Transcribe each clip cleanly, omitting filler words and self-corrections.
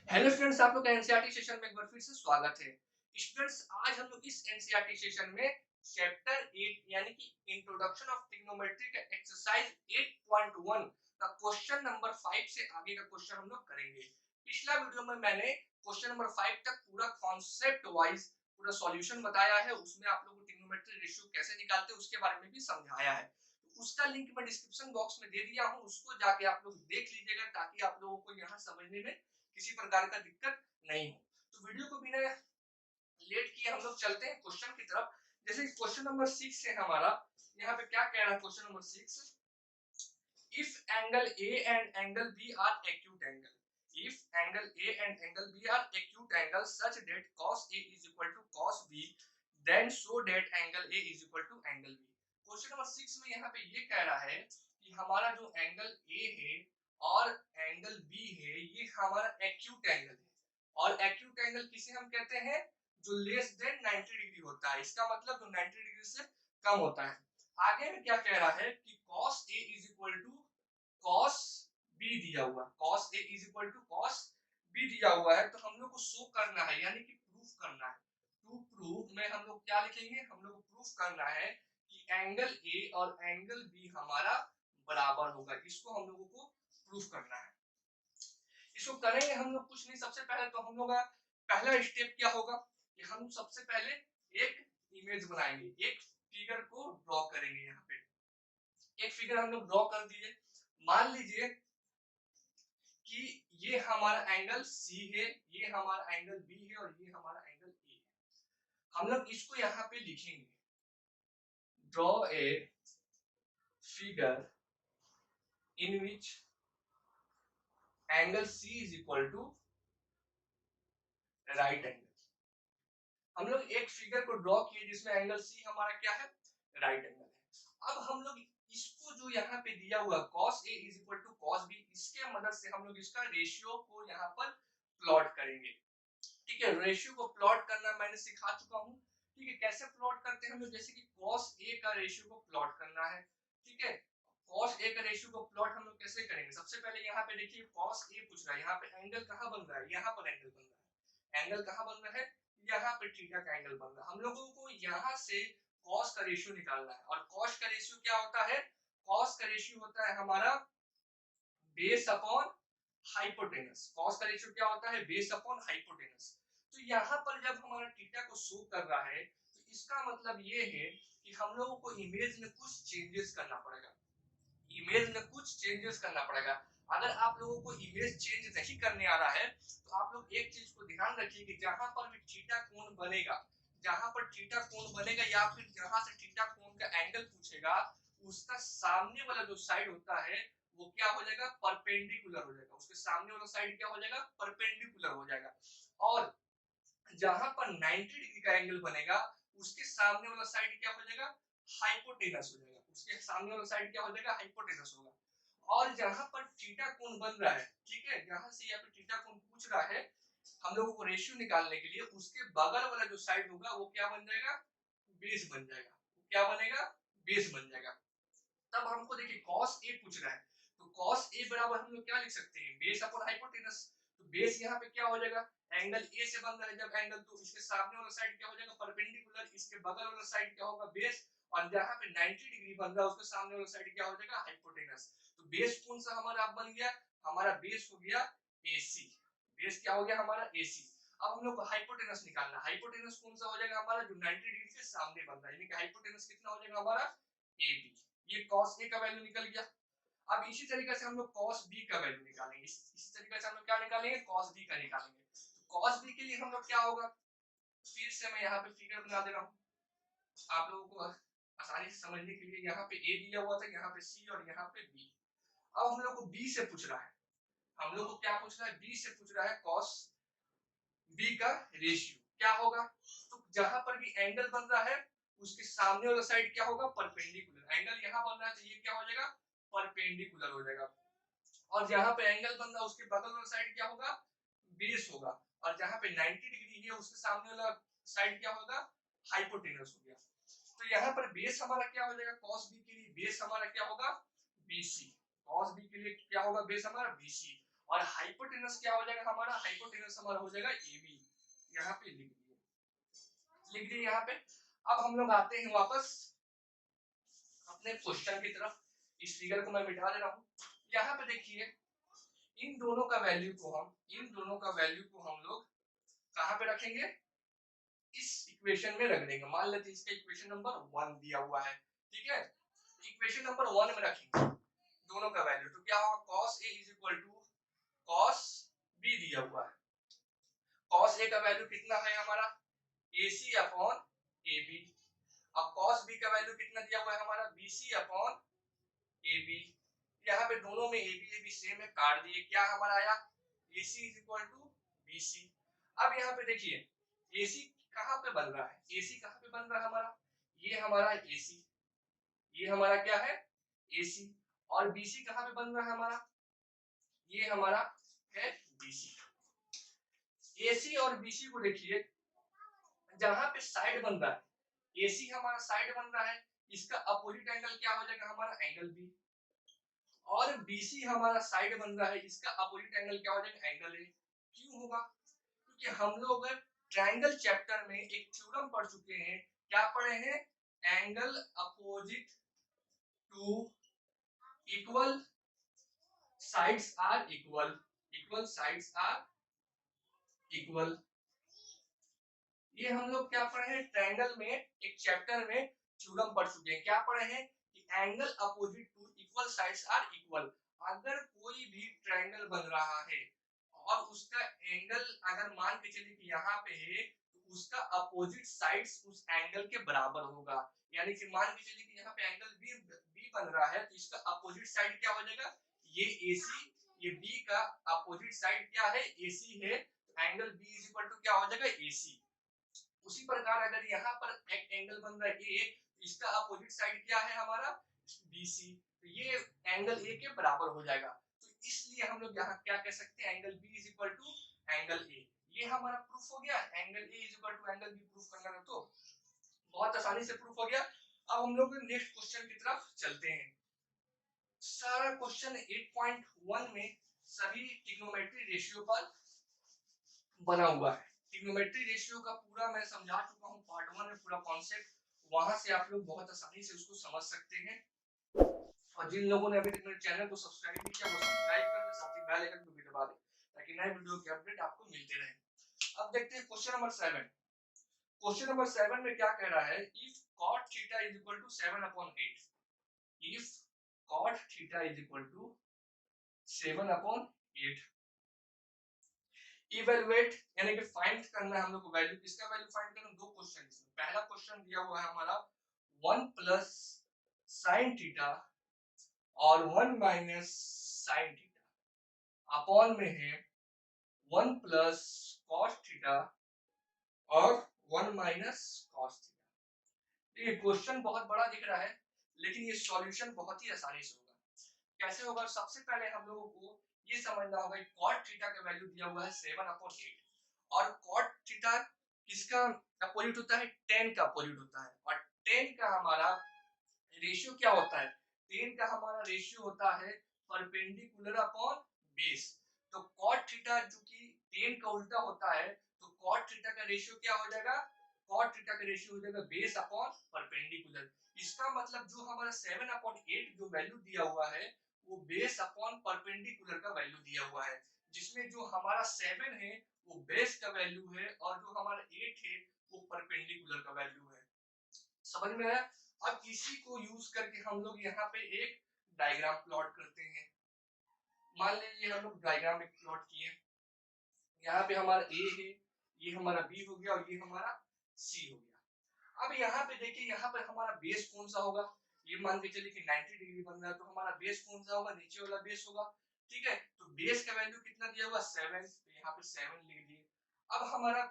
Hello students, आप लोग का एनसीईआरटी सेशन में एक बार फिर से स्वागत है। स्टूडेंट्स, आज हम लोग इस एनसीईआरटी सेशन में चैप्टर 8 यानी कि इंट्रोडक्शन ऑफ ट्रिग्नोमेट्री का एक्सरसाइज 8.1 का क्वेश्चन नंबर 5 से आगे का क्वेश्चन हम लोग करेंगे। पिछला वीडियो में मैंने क्वेश्चन नंबर 5 तक पूरा कॉन्सेप्ट वाइज पूरा सॉल्यूशन बताया है। उसमें आप लोगों को ट्रिग्नोमेट्री रेशियो कैसे निकालते हैं उसके बारे में भी समझाया है। तो उसका लिंक मैं डिस्क्रिप्शन बॉक्स में दे दिया हूं, उसको जाके आप लोग देख लीजिएगा ताकि आप लोगों को यहां समझने में किसी प्रकार का दिक्कत नहीं हो। तो वीडियो को बिना लेट किए हम लोग चलते हैं क्वेश्चन की तरफ। जैसे क्वेश्चन नंबर 6 है हमारा, यहाँ पे क्या कह रहा है question number 6, if angle A and angle B are acute angle, if angle A and angle B are acute angle such that cos A is equal to cos B, then show that angle A is equal to angle B। Question number 6 में यहाँ पे ये कह रहा है कि हमारा जो एंगल A है और एंगल B है ये हमारा एक्यूट एंगल है। और एक्यूट एंगल किसे हम कहते हैं? जो लेस देन 90 डिग्री होता है, इसका मतलब जो 90 डिग्री से कम होता है। आगे में क्या कह रहा है कि cos A is equal to cos b दिया हुआ, cos a is equal to cos b दिया हुआ है। तो हम लोग को शो करना है यानी कि प्रूफ करना है। टू प्रूफ में हम लोग क्या लिखेंगे? हम लोग को प्रूफ करना है कि एंगल a और एंगल b हमारा बराबर होगा। इसको हम लोगों को प्रूफ करना है। इसको करेंगे हम लोग कुछ नहीं, सबसे पहले तो हम लोग का पहला स्टेप क्या होगा कि हम सबसे पहले एक इमेज बनाएंगे, एक फिगर को ड्रॉ करेंगे। यहाँ पे एक फिगर हम लोग ड्रॉ कर दिए। मान लीजिए कि ये हमारा एंगल C है, ये हमारा एंगल B है और ये हमारा एंगल A है। हम लोग इसको यहाँ पे लिखेंगे, draw a figure in which angle C is equal to right angle. हम लोग एक फिगर को ड्रॉ किए जिसमें एंगल C हमारा क्या है? राइट एंगल है। अब हम लोग इसको जो यहाँ पे दिया हुआ cos A is equal to cos B, इसके मदद से हम लोग इसका रेशियो को यहाँ पर प्लॉट करेंगे। ठीक है, रेशियो को प्लॉट करना मैंने सिखा चुका हूँ। ठीक है, कैसे प्लॉट करते हैं हम लोग? जैसे कि cos A का रेशियो को प्लॉट करना है। ठीक है, cos A का रेशियो को प्लॉट हम लोग कैसे करेंगे? सबसे पहले यहाँ पे देखिए cos A पूछ रहा है, यहाँ पे एंगल कहाँ बन रहा है? यहाँ पर एंगल बन रहा है। एंगल कहाँ बन रहा है? यहाँ पे थीटा का एंगल बन रहा है। हम लोगों को यहाँ से cos का रेशियो निकालना है। और cos का रेशियो क्या होता है? cos का रेशियो होता है हमारा बेस अपॉन हाइपोटेनस। cos का रेशियो क्या होता है? Base upon hypotenuse. तो यहाँ पर जब हमारा थीटा को शो कर रहा है तो इसका मतलब ये है कि हम लोगों को इमेज में कुछ चेंजेस करना पड़ेगा। इमेज में कुछ चेंजेस करना पड़ेगा। अगर आप लोगों को इमेज चेंज नहीं करने आ रहा है तो आप लोग एक चीज को ध्यान रखिए कि जहां पर भी थीटा कोण बनेगा, जहां पर थीटा कोण बनेगा या फिर जहां से थीटा कोण का एंगल पूछेगा, उसका सामने वाला जो साइड होता है वो क्या हो जाएगा? परपेंडिकुलर हो जाएगा। उसके सामने वाला साइड क्या हो जाएगा? परपेंडिकुलर हो जाएगा। और जहां पर 90 डिग्री का एंगल बनेगा उसके सामने वाला साइड क्या हो जाएगा? हाइपोटेनस हो जाएगा। उसके सामने वाला साइड क्या हो जाएगा? हाइपोटेनस होगा। और जहां पर थीटा कोण बन रहा है, ठीक है, जहां से यहाँ पे थीटा कोण पूछ रहा है हम लोगों को रेशियो निकालने के लिए, उसके बगल वाला जो साइड होगा वो क्या बन जाएगा? बेस बन जाएगा। क्या बनेगा? बेस बन जाएगा। तब हमको देखिए cos A पूछ रहा है तो cos A बराबर हम लोग क्या लिख सकते हैं? Base upon hypotenuse. तो बेस यहाँ पे क्या हो जाएगा? एंगल A से बन रहा है जब एंगल, तो इसके सामने वाला साइड क्या हो जाएगा? परपेंडिकुलर। इसके बगल वाला साइड क्या होगा? बेस। और जहाँ पे 90 डिग्री बन रहा है उसके सामने वाला साइड क्या हो जाएगा? हाइपोटेनस। तो बेस कौन सा हमारा अब बन गया? हमारा बेस हो गया AC। बेस क्या हो गया हमारा? AC। अब हम लोग को हाइपोटेनस निकालना। हाइपोटेनस कौन सा हो जाएगा हमारा? जो 90 डिग्री से सामने बन रहा है, यानी कि हाइपोटेनस कितना हो जाएगा हमारा? AB। ये cos A का वैल्यू निकल गया। अब इसी तरीके से हम लोग cos B का वैल्यू निकालेंगे। इसी तरीके से हम लोग क्या निकालेंगे? cos B का निकालेंगे। तो cos B के लिए हम लोग क्या होगा? फिर से मैं यहाँ पे फिगर बना दे रहा हूँ आप लोगों को आसानी से समझने के लिए। यहाँ पे A दिया हुआ था, यहाँ पे C और यहाँ पे B। अब हम लोग को B से पूछ रहा है, हम लोग को क्या पूछ रहा है? B से पूछ रहा है cos B का रेशियो क्या होगा? तो जहां पर भी एंगल बन रहा है उसके सामने वाला साइड क्या होगा? परपेंडिकुलर। एंगल यहाँ बन रहा है तो ये क्या हो जाएगा? परपेंडिकुलर हो जाएगा। और जहां पे एंगल बन रहा है उसके बगल वाला साइड क्या होगा? बेस होगा। और जहां पे 90 डिग्री है उसके सामने वाला साइड क्या होगा? हाइपोटेनस हो गया। तो यहाँ पर बेस हमारा क्या हो जाएगा? cos B के लिए बेस हमारा क्या होगा? BC। cos B के लिए क्या होगा? बेस हमारा BC। और हाइपोटेनस क्या हो जाएगा हमारा, हाइपोटेनस हमारा हो जाएगा AB। यहाँ पे लिख दिए यहाँ पे। अब हम लोग आते हैं वापस अपने क्वेश्चन की तरफ। इस फिगर को मैं मिटा दे रहा हूँ। यहाँ पे देखिए इन दोनों का वैल्यू को हम लोग कहाँ पे रखेंगे, इस इक्वेशन में रख देंगे। मान लेते हैं इसका इक्वेशन नंबर 1 दिया हुआ है, ठीक है। इक्वेशन नंबर 1 में रखेंगे दोनों का वैल्यू, तो क्या होगा cos A is equal to cos B दिया हुआ है। cos A का वैल्यू कितना है हमारा AC अपॉन AB। अब cos B का वैल्यू कितना दिया हुआ है हमारा BC अपॉन AB। यहाँ पे दोनों में AB सेम है, काट दिए, क्या हमारा आया AC is equal to BC। अब यहाँ पे देखिए AC कहाँ पे बन रहा है, AC कहाँ पे बन रहा है हमारा, ये हमारा AC, ये हमारा क्या है AC। और BC कहाँ पे बन रहा है हमारा, ये हमारा है BC। AC और BC को देखिए जहां पे साइड बन रहा है, AC हमारा साइड बन रहा है, इसका अपोजिट एंगल क्या हो जाएगा हमारा एंगल B। और BC हमारा साइड बन रहा है, इसका अपोजिट एंगल क्या हो जाएगा एंगल A। क्यों होगा, क्योंकि हम लोग ट्रायंगल चैप्टर में एक थ्योरम पढ़ चुके हैं, क्या पढ़े हैं, angle opposite to equal sides are equal sides are equal. ये हम लोग क्या पढ़े हैं ट्रायंगल में, एक चैप्टर में थ्योरम पढ़ चुके हैं, क्या पढ़े हैं कि angle opposite to equal sides are equal. अगर कोई भी ट्रायंगल बन रहा है और उसका एंगल अगर मान के चलिए कि यहाँ पे है, तो उसका अपोजिट साइड्स उस एंगल के बराबर होगा। यानी कि मान के चलिए कि यहाँ पे एंगल बी बन रहा है, तो इसका अपोजिट साइड क्या हो जाएगा, ये AC, ये B का अपोजिट साइड क्या है AC है, तो angle B is equal to क्या हो जाएगा AC। उसी प्रकार अगर यहाँ पर एक एंगल बन रहा है A, इसका अपोजिट साइड क्या है हमारा BC, तो ये एंगल A के बराबर हो जाएगा। तो इसलिए हम लोग यहाँ क्या कह सकते हैं, angle B is equal to angle A। ये हमारा प्रूफ हो गया, angle A is equal to angle B proof करना है तो बहुत आसानी से प्रूफ हो गया। अब हम लोग नेक्स्ट क्वेश्चन की तरफ चलते हैं। सारा क्वेश्चन 8.1 में सभी ट्रिग्नोमेट्री रेशियो पर बना हुआ है। ट्रिग्नोमेट्री रेशियो का पूरा मैं समझा चुका हूँ पार्ट 1 में पूरा कॉन्सेप्ट, वहां से आप लोग बहुत आसानी से उसको समझ सकते हैं। और जिन लोगों ने अभी तक मेरे चैनल को सब्सक्राइब नहीं किया वो सब्सक्राइब कर दें, साथ ही बेल आइकन को भी दबा दें ताकि नए वीडियो के अपडेट आपको मिलते रहे। अब देखते हैं क्वेश्चन नंबर 7। क्वेश्चन नंबर 7 में क्या कह रहा है, if cot theta is equal to 7/8, if cot theta is equal to 7/8, evaluate यानी कि फाइंड करना है हम लोग को वैल्यू, किसका वैल्यू फाइंड करना, दो क्वेश्चन इसमें। पहला क्वेश्चन दिया हुआ है हमारा 1 प्लस साइन थीटा और 1 माइनस साइन थीटा अपॉन में है 1 प्लस कॉस थीटा और 1 माइनस कॉस थीटा। ये क्वेश्चन बहुत बड़ा दिख रहा है लेकिन ये सॉल्यूशन बहुत ही आसानी से होगा। कैसे होगा, सबसे पहले हम लोगों को ये समझना होगा कि cot थीटा का वैल्यू दिया हुआ है 7/8 और cot थीटा किसका अपोजिट होता है, tan का अपोजिट होता है। और tan का हमारा रेशियो क्या होता है, tan का हमारा रेशियो होता है परपेंडिकुलर अपॉन बेस। तो cot थीटा जो कि tan का उल्टा होता है, तो cot थीटा का रेशियो क्या हो जाएगा, cot थीटा का रेशियो हो जाएगा बेस अपॉन परपेंडिकुलर। इसका मतलब जो हमारा 7/8 जो वैल्यू दिया हुआ है वो बेस अपॉन परपेंडिकुलर का वैल्यू दिया हुआ है, जिसमें जो हमारा 7 है वो बेस का वैल्यू है और जो हमारा 8 है वो परपेंडिकुलर का वैल्यू है। समझ में आया। अब इसी को यूज करके हम लोग यहाँ पे एक डायग्राम प्लॉट करते हैं। मान लीजिए हम लोग डायग्राम एक प्लॉट किए, यहाँ पे हमारा A है, ये हमारा B हो गया और ये हमारा C हो गया। अब यहाँ पे देखिए यहाँ पे हमारा बेस कौन सा होगा, ये मान के चलिए कि 90 डिग्री बन रहा है, तो हमारा बेस कौन सा होगा, नीचे वाला बेस होगा। ठीक है, तो बेस का वैल्यू कितना दिया हुआ 7, तो यहाँ पे 7 लिख दिए। अब हमारा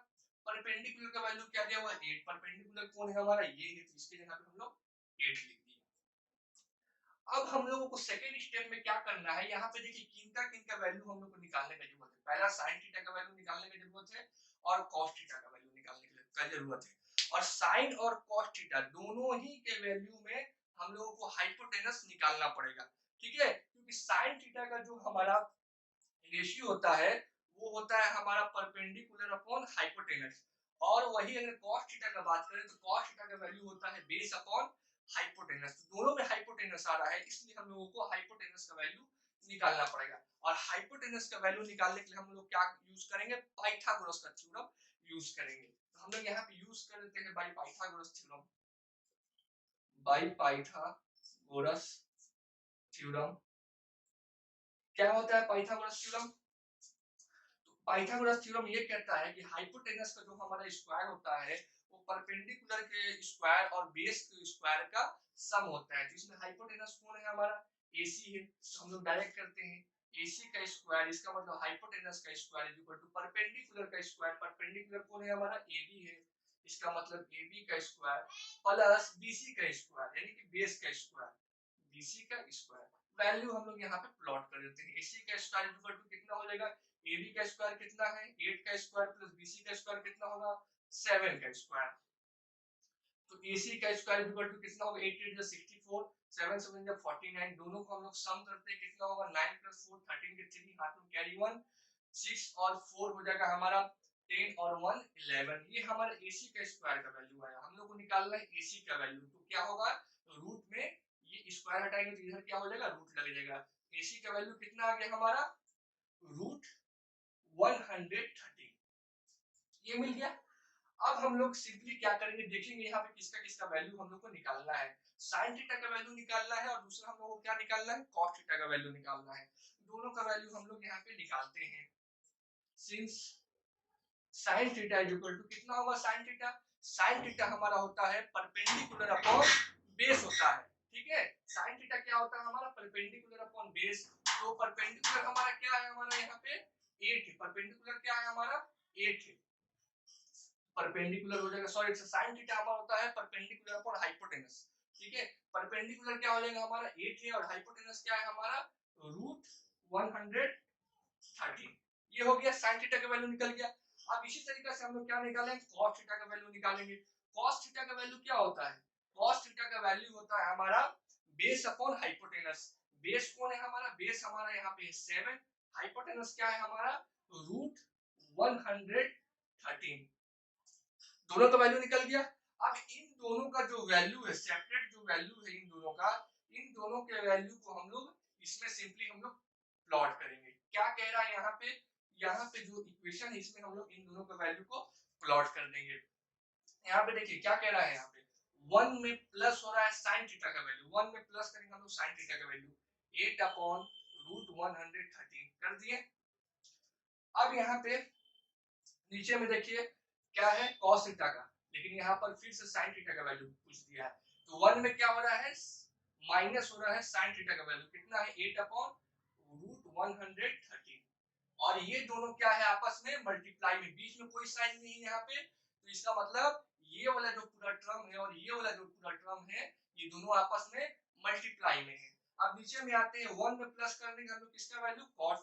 परपेंडिकुलर का वैल्यू क्या दिया हुआ 8, परपेंडिकुलर कौन है हमारा ये है, तो इसके जगह पे हम लोग 8 लिख दिए। अब हम लोगों को सेकेंड स्टेप में क्या करना है, यहाँ पे देखिए किनका वैल्यू हम लोग को निकालने का जरूरत है। पहला साइन थीटा का वैल्यू निकालने की जरूरत है और कॉस थीटा का वैल्यू निकालने का जरूरत है। और साइन और कॉस थीटा दोनों ही के वैल्यू में हम लोगों को हाइपोटेनस निकालना पड़ेगा। ठीक है, क्योंकि साइन थीटा का जो हमारा रेशियो होता है वो होता है हमारा परपेंडिकुलर अपॉन हाइपोटेनस, और वही अगर कॉस थीटा का बात करें तो कॉस थीटा का वैल्यू होता है बेस अपॉन हाइपोटेनस। तो दोनों में हाइपोटेनस आ रहा है, इसलिए हम लोगों को हाइपोटेनस का वैल्यू निकालना पड़ेगा। और हाइपोटेनस का वैल्यू निकालने के लिए हम लोग क्या यूज करेंगे, पाइथागोरस का थ्योरम यूज करेंगे। तो हम लोग यहाँ पे यूज कर देते हैं by Pythagoras theorem, by Pythagoras theorem. क्या होता है पाइथागोरस थ्योरम? पाइथागोरस थ्योरम ये कहता है कि हाइपोटेनस का जो हमारा स्क्वायर होता है वो परपेंडिकुलर के स्क्वायर और बेस के स्क्वायर का सम होता है। जिसमें हाइपोटेनस कौन है हमारा, AC है, तो हम लोग डायरेक्ट करते हैं AC का स्क्वायर, इसका मतलब हाइपोटेनस का square is equal to perpendicular का स्क्वायर, परपेंडिकुलर कौन है हमारा AB है, इसका मतलब AB का स्क्वायर प्लस BC का स्क्वायर यानी कि बेस का स्क्वायर, BC का स्क्वायर। वैल्यू हम लोग यहाँ पे प्लॉट कर देते हैं। AC का स्क्वायर इक्वल टू कितना हो जाएगा, AB का स्क्वायर कितना है 8 का स्क्वायर प्लस BC का स्क्वायर कितना होगा 7 का स्क्वायर। तो AC का स्क्वायर इक्वल टू कितना होगा 8 8 64, 7 7 49, दोनों को हम लोग सम करते हैं कितना होगा 9 + 4 13 के 3 हाथ में कैरी 1, 6 और 4 हो जाएगा हमारा 10 और 1 11। ये हमारा AC का स्क्वायर का वैल्यू आया। हम लोग को निकालना है AC का वैल्यू, तो क्या होगा रूट में ये स्क्वायर हटाएंगे तो इधर क्या हो जाएगा रूट लग जाएगा। AC का वैल्यू कितना आ गया हमारा रूट 130, ये मिल गया। अब हम लोग सिंपली क्या करेंगे देखेंगे यहाँ पे किसका किसका वैल्यू हम लोग को निकालना है। साइन थीटा का वैल्यू निकालना है और दूसरा हम लोग को क्या निकालना है कॉस थीटा का वैल्यू निकालना है। दोनों का वैल्यू हम लोग यहाँ पे निकालते हैं। Since sine theta is equal to कितना होगा साइन थीटा हमारा होता है परपेंडिकुलर अपॉन बेस होता है, ठीक है। साइन थीटा क्या होता है हमारा परपेंडिकुलर अपॉन बेस। तो परपेंडिकुलर हमारा क्या है हमारा यहाँ पे 8 है, परपेंडिकुलर क्या है हमारा 8 है, परपेंडिकुलर हो जाएगा सॉरी साइन थीटा हमारा होता है परपेंडिकुलर अपॉन हाइपोटेनस, ठीक है। परपेंडिकुलर क्या हो जाएगा हमारा 8 है और हाइपोटेनस क्या है हमारा रूट 130। ये हो गया साइन थीटा का वैल्यू निकल गया। अब इसी तरीके से हम लोग क्या निकालेंगे cos थीटा का वैल्यू निकालेंगे। cos थीटा का वैल्यू क्या होता है, cos थीटा का वैल्यू होता है हमारा बेस अपॉन हाइपोटेनस। बेस कौन है हमारा, बेस हमारा यहाँ पे 7, हाइपोटेनस क्या है हमारा रूट 113, दोनों का वैल्यू निकल गया। अब इन दोनों का जो वैल्यू है सेपरेट जो वैल्यू है इन दोनों का, इन दोनों के वैल्यू को हम लोग इसमें सिंपली हम लोग प्लॉट करेंगे। क्या कह रहा है यहाँ पे जो इक्वेशन है इसमें हम लोग इन दोनों का वैल्यू को प्लॉट कर देंगे। यहाँ पे देखिए क्या कह रहा है यहाँ पे 1 में प्लस हो रहा है साइन थीटा का वैल्यू, 1 में प्लस करेंगे हम लोग साइन थीटा का वैल्यू 8 अपॉन रूट 113 कर दिए। अब यहाँ पे नीचे में देखिए क्या है cos थीटा का, लेकिन यहाँ पर फिर से sin थीटा का वैल्यू पूछ दिया है। तो 1 में क्या हो रहा है माइनस हो रहा है sin थीटा का वैल्यू कितना है 8 अपॉन रूट 113, और ये दोनों क्या है आपस में मल्टीप्लाई में, बीच में कोई साइन नहीं है यहाँ पे। तो इसका मतलब ये वाला जो पूरा टर्म है और ये वाला जो पूरा टर्म है ये दोनों आपस में मल्टीप्लाई में है। अब नीचे में आते हैं 1 में प्लस कर देंगे हम लोग किसका वैल्यू cos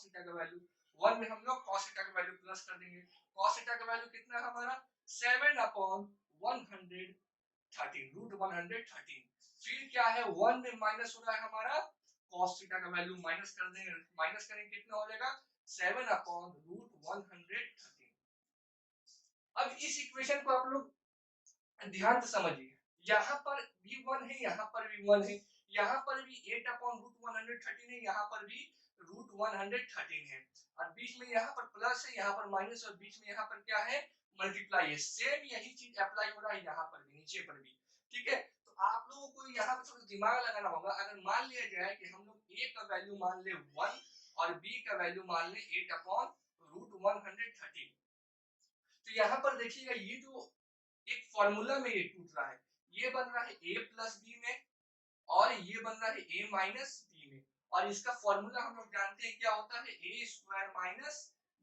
थीटा का वैल्यू, 1 में हम लोग cos थीटा का वैल्यू प्लस कर देंगे। cos थीटा का वैल्यू कितना है हमारा 7 अपॉन 113 रूट 113। फिर क्या है 1 में माइनस हो रहा है हमारा cos थीटा का वैल्यू माइनस कर देंगे, माइनस करेंगे कितना हो जाएगा 7 अपॉन रूट 113। अब इस इक्वेशन को आप लोग ध्यान से समझिए, यहाँ पर भी 1 है यहाँ पर भी 1 है, यहाँ पर भी 8 अपॉन रूट 113 है, यहाँ पर भी रूट 113 है, और बीच में यहाँ पर प्लस है यहाँ पर माइनस और बीच में यहाँ पर क्या है मल्टीप्लाई है। सेम यही चीज अप्लाई हो रहा है यहाँ पर भी नीचे पर भी, ठीक है। तो आप लोगों को यहाँ पर थोड़ा दिमाग लगाना होगा। अगर मान लिया जाए कि हम लोग ए का वैल्यू मान ले 1 और बी का वैल्यू मान ले 8 अपॉन रूट 113, तो यहाँ पर देखिएगा ये जो एक फॉर्मूला में ये टूट रहा है, ये बन रहा है a प्लस बी में और ये बन रहा है a माइनस बी में, और इसका फॉर्मूला हम लोग जानते हैं क्या होता है a square minus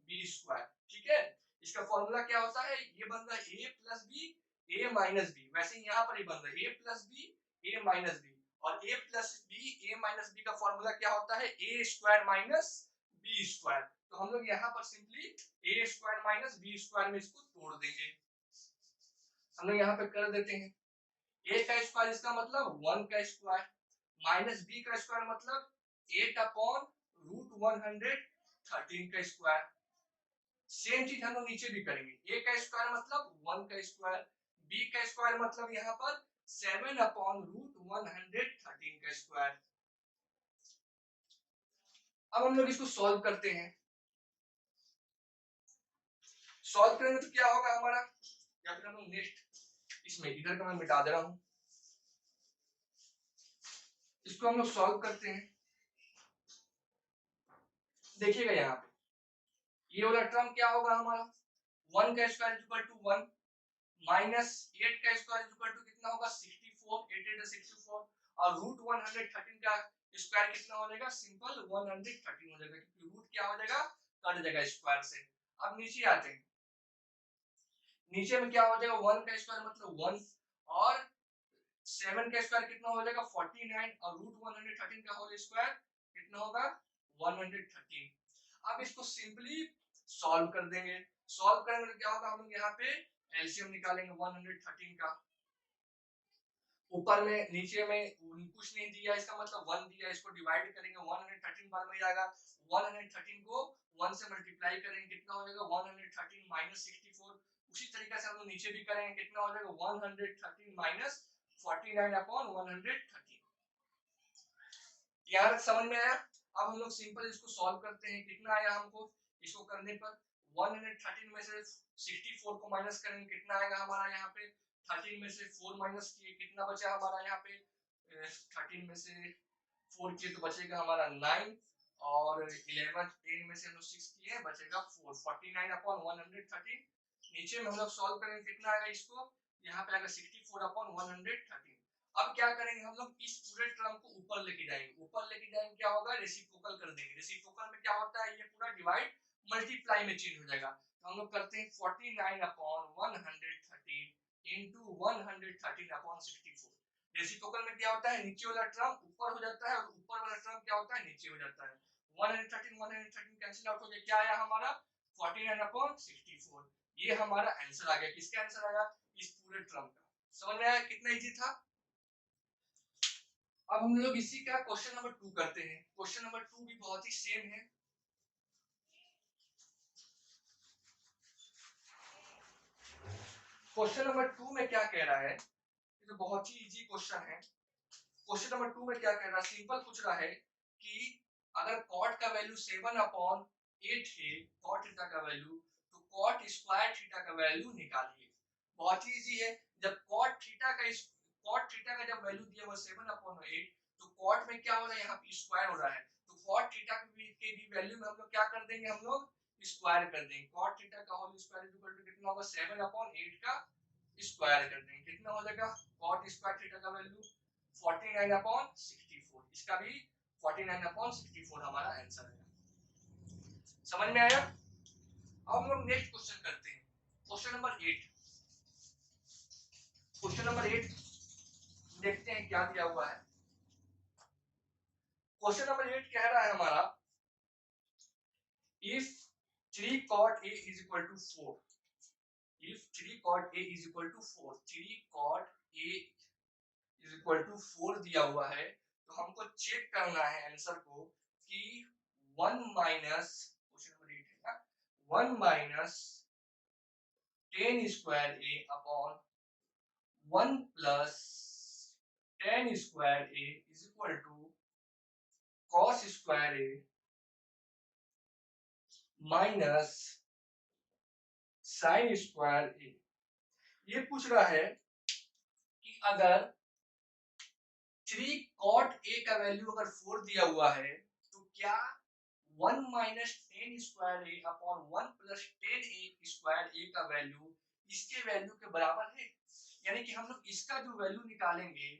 B square, ठीक है। इसका फॉर्मूला क्या होता है ये बन रहा है a plus B a minus B, वैसे ही यहाँ पर ही बन रहा है a plus B a minus B, और a plus B a minus B का फॉर्मूला क्या होता है a square minus B square. तो हम लोग यहाँ पर simply a square minus B square में इसको तोड़ देंगे। हम लोग यहाँ पे कर देते हैं a का स्क्वायर इसका मतलब 1 का स्क्वायर माइनस b का स्क्वायर मतलब 8 अपॉन रूट 113 13 का स्क्वायर। सेम चीज हम लोग नीचे भी करेंगे। ए का स्क्वायर मतलब 1 का स्क्वायर, बी का स्क्वायर मतलब यहाँ पर 7 अपॉन रूट 113 का स्क्वायर। अब हम लोग इसको सॉल्व करते हैं। सॉल्व करेंगे तो क्या होगा हमारा, या फिर हम लोग नेक्स्ट इसमें इधर का मैं मिटा दे रहा हूं, इसको हम लोग सॉल्व करते हैं। देखिएगा यहाँ पे ये वाला टर्म क्या होगा हमारा, 1 का स्क्वायर इक्वल टू 1 माइनस 8 का स्क्वायर इक्वल टू कितना होगा 64, 8 8 64, और रूट 113 का स्क्वायर कितना हो जाएगा, सिंपल 113 हो जाएगा, क्योंकि रूट क्या हो जाएगा, कट जाएगा स्क्वायर से। अब नीचे आते हैं, नीचे में क्या हो जाएगा, 1 का स्क्वायर मतलब 1 और 7 का स्क्वायर कितना हो जाएगा 49, और रूट 113 का होल स्क्वायर कितना होगा 113। अब इसको सिंपली सॉल्व कर देंगे। सॉल्व करेंगे तो क्या होगा, हम लोग यहाँ पे एलसीएम निकालेंगे 113 का। ऊपर में नीचे में कुछ नहीं दिया, इसका मतलब 1 दिया, इसको डिवाइड करेंगे 113 बार में जाएगा। 113 को 1 से मल्टीप्लाई करेंगे कितना हो जाएगा 113 माइनस 64। उसी तरीके से हम लोग नीचे भी करेंगे, कितना हो जाएगा 113 माइनस 49 अपॉन 113। यहाँ तक समझ में आया। अब हम लोग सिंपल इसको सॉल्व करते हैं, कितना आया हमको, इसको करने पर 113 में से 64 को माइनस करेंगे कितना आएगा हमारा, यहाँ पे 13 में से 4 माइनस किए कितना बचा हमारा, यहाँ पे 13 में से 4 किए तो बचेगा हमारा 9, और 11 10 में से हम लोग 6 किए बचेगा 4, 49 अपॉन 113। नीचे में हम लोग सॉल्व करेंगे कितना आएगा, इसको यहाँ पे आएगा 64 अपॉन 113। अब क्या करेंगे हम लोग, इस पूरे टर्म को ऊपर लेके जाएंगे, ऊपर लेके जाएंगे क्या होगा, रेसिप्रोकल कर देंगे। रेसिप्रोकल में क्या होता है, ये पूरा डिवाइड मल्टीप्लाई में चेंज हो जाएगा। तो हम लोग करते हैं 49 अपॉन 113 इनटू 113 अपॉन 64। रेसिप्रोकल में क्या होता है, नीचे वाला टर्म ऊपर हो जाता है और ऊपर वाला टर्म क्या होता है, नीचे हो जाता है। 113 कैंसिल आउट हो गया, क्या आया हमारा 49 अपॉन 64। ये हमारा आंसर आ गया। किसका आंसर आया, इस पूरे टर्म का। समझ में आया कितना इजी था। अब हम लोग इसी का क्वेश्चन नंबर 2 करते हैं। क्वेश्चन नंबर 2 भी बहुत ही सेम है। क्वेश्चन नंबर 2 में क्या कह रहा है, ये तो बहुत ही इजी क्वेश्चन है। क्वेश्चन नंबर 2 में क्या कह रहा है, सिंपल पूछ रहा है कि अगर कॉट का वैल्यू 7 अपॉन 8 है, कॉट थीटा का वैल्यू, तो कॉट स्क्वायर थीटा का वैल्यू निकालिए। बहुत ही इजी है। जब कॉट थीटा का जब वैल्यू दिया हुआ 7 अपॉन 8, तो कॉट में क्या हो रहा है, यहाँ पे स्क्वायर हो रहा है, तो कॉट थीटा के भी वैल्यू में हम लोग क्या कर देंगे, हम लोग स्क्वायर कर देंगे। कॉट थीटा का होल स्क्वायर इक्वल टू कितना होगा 7 अपॉन 8 का स्क्वायर कर देंगे, कितना हो जाएगा, कॉट स्क्वायर थीटा का वैल्यू 49 अपॉन 64। इसका भी 49 अपॉन 64 हमारा आंसर है। समझ में आया। अब हम लोग नेक्स्ट क्वेश्चन करते हैं, क्वेश्चन नंबर 8। क्वेश्चन नंबर 8 देखते हैं क्या दिया हुआ है। क्वेश्चन नंबर 8 कह रहा है हमारा, if 3 cot a is equal to 4, if 3 cot a is equal to 4, 3 cot a is equal to 4 दिया हुआ है, तो हमको चेक करना है आंसर को कि 1 माइनस, क्वेश्चन नंबर 8 है ना, 1 minus 10 square a upon 1 plus 10 square a is equal to cos square a minus sine square A. ये पूछ रहा है कि अगर 3 cot a का वैल्यू अगर 4 दिया हुआ है, तो क्या 1 minus 10 square A upon 1 plus 10 A square ए का वैल्यू इसके वैल्यू के बराबर है। यानी कि हम लोग इसका जो वैल्यू निकालेंगे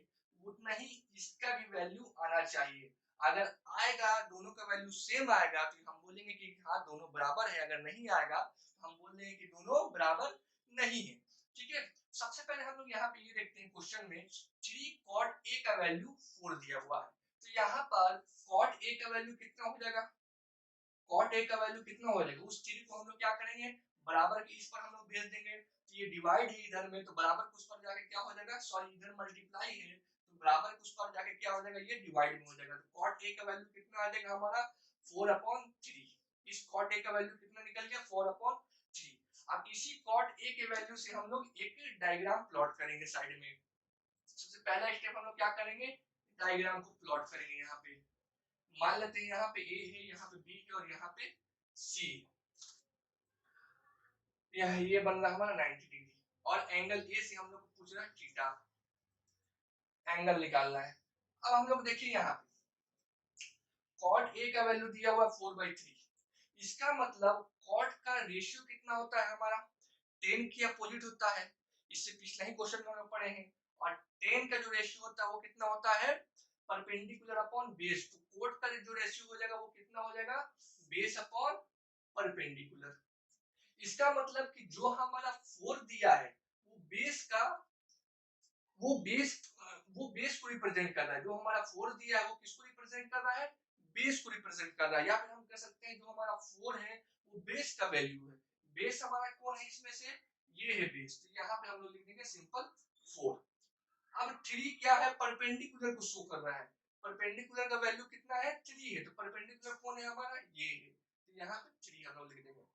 उतना ही इसका भी वैल्यू आना चाहिए। अगर आएगा, दोनों का वैल्यू सेम आएगा, तो हम बोलेंगे कि हाँ दोनों बराबर है। अगर नहीं आएगा तो हम बोल देंगे कि दोनों बराबर नहीं है। ठीक है। सबसे पहले हम लोग यहाँ पे ये देखते हैं, क्वेश्चन में 3 cot a का वैल्यू 4 दिया हुआ है, तो यहाँ पर cot a का वैल्यू कितना हो जाएगा, cot a का वैल्यू कितना हो जाएगा, उस 3 को हम लोग क्या करेंगे, बराबर के इस पर हम लोग भेज देंगे। तो ये डिवाइड है इधर में, तो बराबर के उस पर जाके क्या हो जाएगा, सॉरी इधर मल्टीप्लाई है, तो बराबर के उस पर जाके क्या हो जाएगा, ये डिवाइड में हो जाएगा। तो cot a का वैल्यू कितना आ जाएगा हमारा 4/3। इस कॉट ए का वैल्यू कितना निकल गया 4/3। अब इसी कॉट ए के वैल्यू से हम लोग एक डायग्राम प्लॉट करेंगे साइड में। सबसे पहला स्टेप हम लोग क्या करेंगे, डायग्राम को प्लॉट करेंगे। यहाँ पे मान लेते हैं यहाँ पे ए है, यहाँ पे बी है और यहाँ पे सी। ये बन रहा हमारा 90 डिग्री और एंगल ए से हम लोग को पूछ रहा है थीटा, एंगल निकालना है। अब हम लोग देखिए यहाँ पे कॉट ए का वैल्यू दिया हुआ 4/3, इसका मतलब कॉट का रेशियो कितना होता है हमारा 10 की अपोजिट होता है। इससे पिछले ही क्वेश्चन में हम लोग पढ़े हैं। और 10 का जो रेशियो होता है वो कितना होता है परपेंडिकुलर अपॉन बेस। तो कॉट का जो रेशियो हो जाएगा वो कितना हो जाएगा बेस अपॉन परपेंडिकुलर। इसका मतलब कि जो हमारा 4 दिया है वो बेस का वो बेस को रिप्रेजेंट कर रहा है। जो हमारा 4 दिया है वो किसको रिप्रेजेंट कर रहा है बेस को रिप्रेजेंट कर रहा है। या फिर हम कह सकते हैं जो हमारा 4 है वो बेस का वैल्यू है। बेस हमारा कौन है इसमें से, ये है बेस। तो यहाँ पे हम लोग लिख देंगे सिंपल 4। अब 3 क्या है परपेंडिकुलर को शो कर रहा है। परपेंडिकुलर का वैल्यू कितना है 3 है। तो परपेंडिकुलर कौन है हमारा ये है। तो यहाँ पे 3 हम लोग लिख देंगे।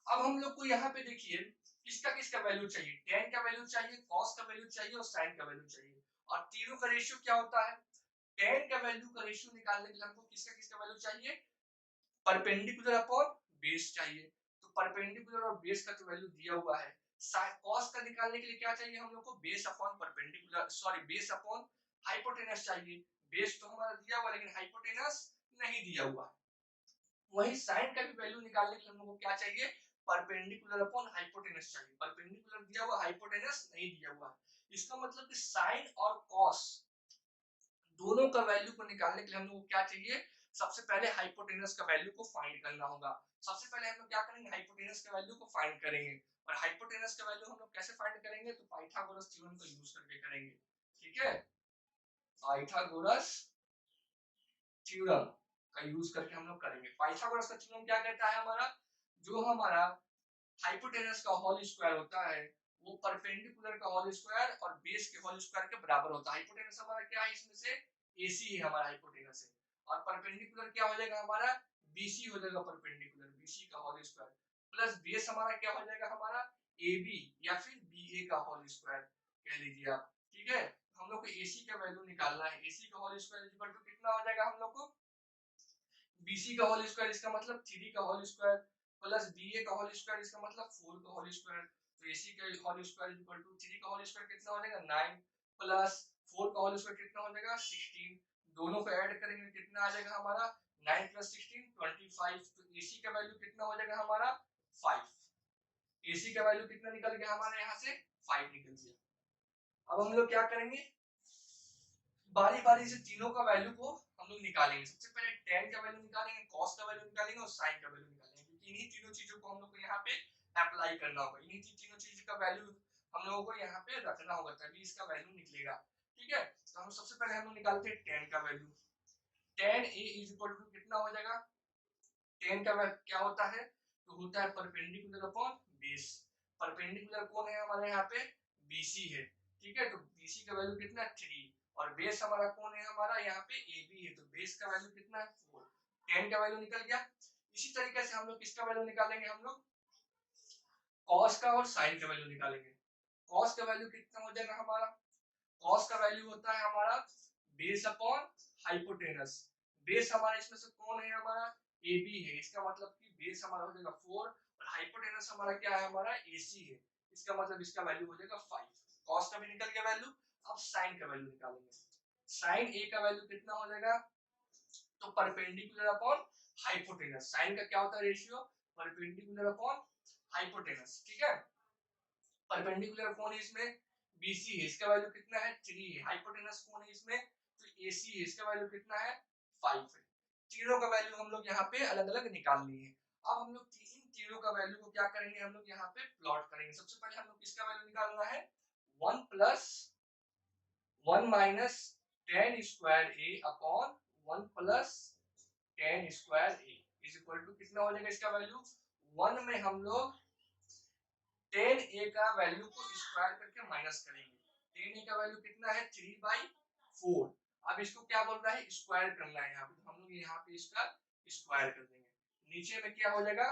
अब हम लोग को यहाँ पे देखिए किसका किसका वैल्यू चाहिए, tan का वैल्यू चाहिए, cos का वैल्यू चाहिए और sin का वैल्यू चाहिए। और तीनों का रेशियो क्या होता है, tan का वैल्यू का रेशियो निकालने के लिए हमको किसका किसका वैल्यू चाहिए परपेंडिकुलर अपॉन बेस चाहिए। तो परपेंडिकुलर और बेस का जो वैल्यू दिया हुआ है, cos का निकालने के लिए क्या चाहिए हम लोग को base upon perpendicular sorry base upon hypotenuse चाहिए। बेस तो हमारा दिया हुआ लेकिन हाइपोटेनस नहीं दिया हुआ। वही sin का भी वैल्यू निकालने के लिए हम लोग को क्या चाहिए परपेंडिकुलर अपॉन हाइपोटेनस चाहिए। परपेंडिकुलर दिया हुआ हाइपोटेनस नहीं दिया हुआ है। इसका मतलब कि sin और cos दोनों का वैल्यू को निकालने के लिए हम लोग को क्या चाहिए, सबसे पहले हाइपोटेनस का वैल्यू को फाइंड करना होगा। सबसे पहले हम लोग क्या करेंगे हाइपोटेनस का वैल्यू को फाइंड करेंगे। और हाइपोटेनस का वैल्यू हम लोग कैसे फाइंड करेंगे तो पाइथागोरस थ्योरम का यूज करके करेंगे। ठीक है, पाइथागोरस थ्योरम का यूज करके हम लोग करेंगे। पाइथागोरस का थ्योरम क्या कहता है हमारा, जो हमारा हाइपोटेनस का होल स्क्वायर होता है वो परपेंडिकुलर का होल स्क्वायर और बेस के होल स्क्वायर के बराबर होता है। हाइपोटेनस हमारा क्या है इसमें से AC है हमारा हाइपोटेनस है। और परपेंडिकुलर क्या हो जाएगा हमारा BC हो जाएगा परपेंडिकुलर BC का होल स्क्वायर प्लस बेस हमारा क्या हो जाएगा हमारा AB या फिर BA का होल स्क्वायर कह लीजिए आप। ठीक है, हम लोग को AC का वैल्यू निकालना है। AC का होल स्क्वायर इक्वल टू कितना हो जाएगा हम लोग को BC का होल स्क्वायर इसका मतलब 3 का होल स्क्वायर प्लस BA का होल स्क्वायर इसका मतलब 4 का होल स्क्वायर। तो AC का होल स्क्वायर इक्वल टू 3 का होल स्क्वायर कितना हो जाएगा 9 प्लस 4 का होल स्क्वायर कितना हो जाएगा 16। दोनों को ऐड करेंगे कितना आ जाएगा हमारा 9 प्लस 16 25। तो AC का वैल्यू कितना हो जाएगा हमारा 5। AC का वैल्यू कितना निकल गया हमारे यहाँ से 5 निकल गया। अब हम लोग क्या करेंगे बारी बारी से तीनों का वैल्यू को हम लोग निकालेंगे। सबसे पहले tan का वैल्यू निकालेंगे, cos का वैल्यू निकालेंगे और sin का वैल्यू निकालेंगे। क्योंकि इन्हीं तीनों चीजों को हम लोग को यहाँ पे अप्लाई करना होगा। इन्हीं तीनों चीज का वैल्यू हम लोगों को यहाँ पे रखना होगा तभी इसका वैल्यू निकलेगा। ठीक है, तो हम सबसे पहले हम लोग निकालते हैं tan का value. tan A is equal to कितना हो जाएगा, tan का वैल्यू क्या होता है तो होता है परपेंडिकुलर अपॉन बेस। परपेंडिकुलर कौन है हमारे यहाँ पे BC है। ठीक है, तो BC का वैल्यू कितना 3 और बेस हमारा कौन है हमारा यहाँ पे AB है। तो बेस का वैल्यू कितना है 4। tan का वैल्यू निकल गया। इसी तरीके से हम लोग किसका वैल्यू निकालेंगे, हम लोग cos का और sin का वैल्यू निकालेंगे। cos का वैल्यू कितना हो जाएगा हमारा, cos का वैल्यू होता है हमारा बेस अपॉन हाइपोटेनस। बेस हमारा इसमें से कौन है हमारा AB है। इसका मतलब कि बेस हमारा हो जाएगा 4 और हाइपोटेनस हमारा क्या है हमारा AC है। इसका मतलब इसका वैल्यू हो जाएगा 5। cos का भी निकल गया वैल्यू। अब sin का वैल्यू निकालेंगे। sin A का वैल्यू कितना हो जाएगा तो परपेंडिकुलर अपॉन हाइपोटेनस। sin का क्या होता है रेशियो परपेंडिकुलर अपॉन हाइपोटेनस। ठीक है, परपेंडिकुलर कौन है इसमें BC है, इसका वैल्यू कितना है 3 है। हाइपोटेनस कौन है इसमें तो AC है, इसका वैल्यू कितना है 5 है। तीनों का वैल्यू हम लोग यहाँ पे अलग अलग निकाल लिए। अब हम लोग इन तीनों का वैल्यू को क्या करेंगे हम लोग यहाँ पे प्लॉट करेंगे। सबसे पहले हम लोग किसका वैल्यू निकालना है 1 plus 1 minus tan square A upon 1 plus tan square A is equal to कितना हो जाएगा इसका वैल्यू 1 में हम लोग tan A का वैल्यू को स्क्वायर करके माइनस करेंगे। tan A का वैल्यू कितना है 3/4। अब इसको क्या बोल रहा है स्क्वायर करना है यहाँ पे, तो हम लोग यहाँ पे इसका स्क्वायर कर देंगे। नीचे में क्या हो जाएगा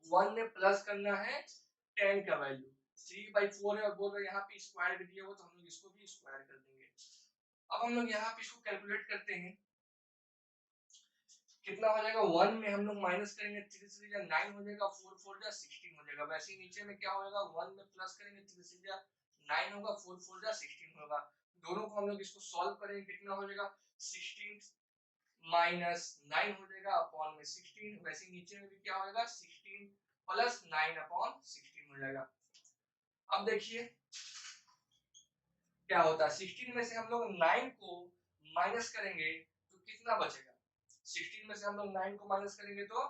1 में प्लस करना है 10 का वैल्यू, 3/4 है और बोल रहे यहाँ पे स्क्वायर भी दिया हुआ तो हम लोग इसको भी स्क्वायर कर देंगे। अब हम लोग यहाँ पे इसको कैलकुलेट करते हैं, कितना हो जाएगा 1 में हम लोग माइनस करेंगे 3 3 जा 9 हो जाएगा, 4 4 जा 16 हो जाएगा। वैसे ही नीचे में क्या होगा 1 में प्लस करेंगे 3 3 जा 9 होगा, 4 4 जा 16 होगा। दोनों को हम लोग इसको सॉल्व करेंगे, कितना हो जाएगा 16 माइनस 9 हो जाएगा अपॉन में 16। वैसे ही नीचे में भी क्या होगा 16 प्लस 9 अपॉन 16 हो जाएगा। अब देखिए क्या होता है, 16 में से हम लोग 9 को माइनस करेंगे तो कितना बचेगा, 16 में से हम लोग 9 को माइनस करेंगे तो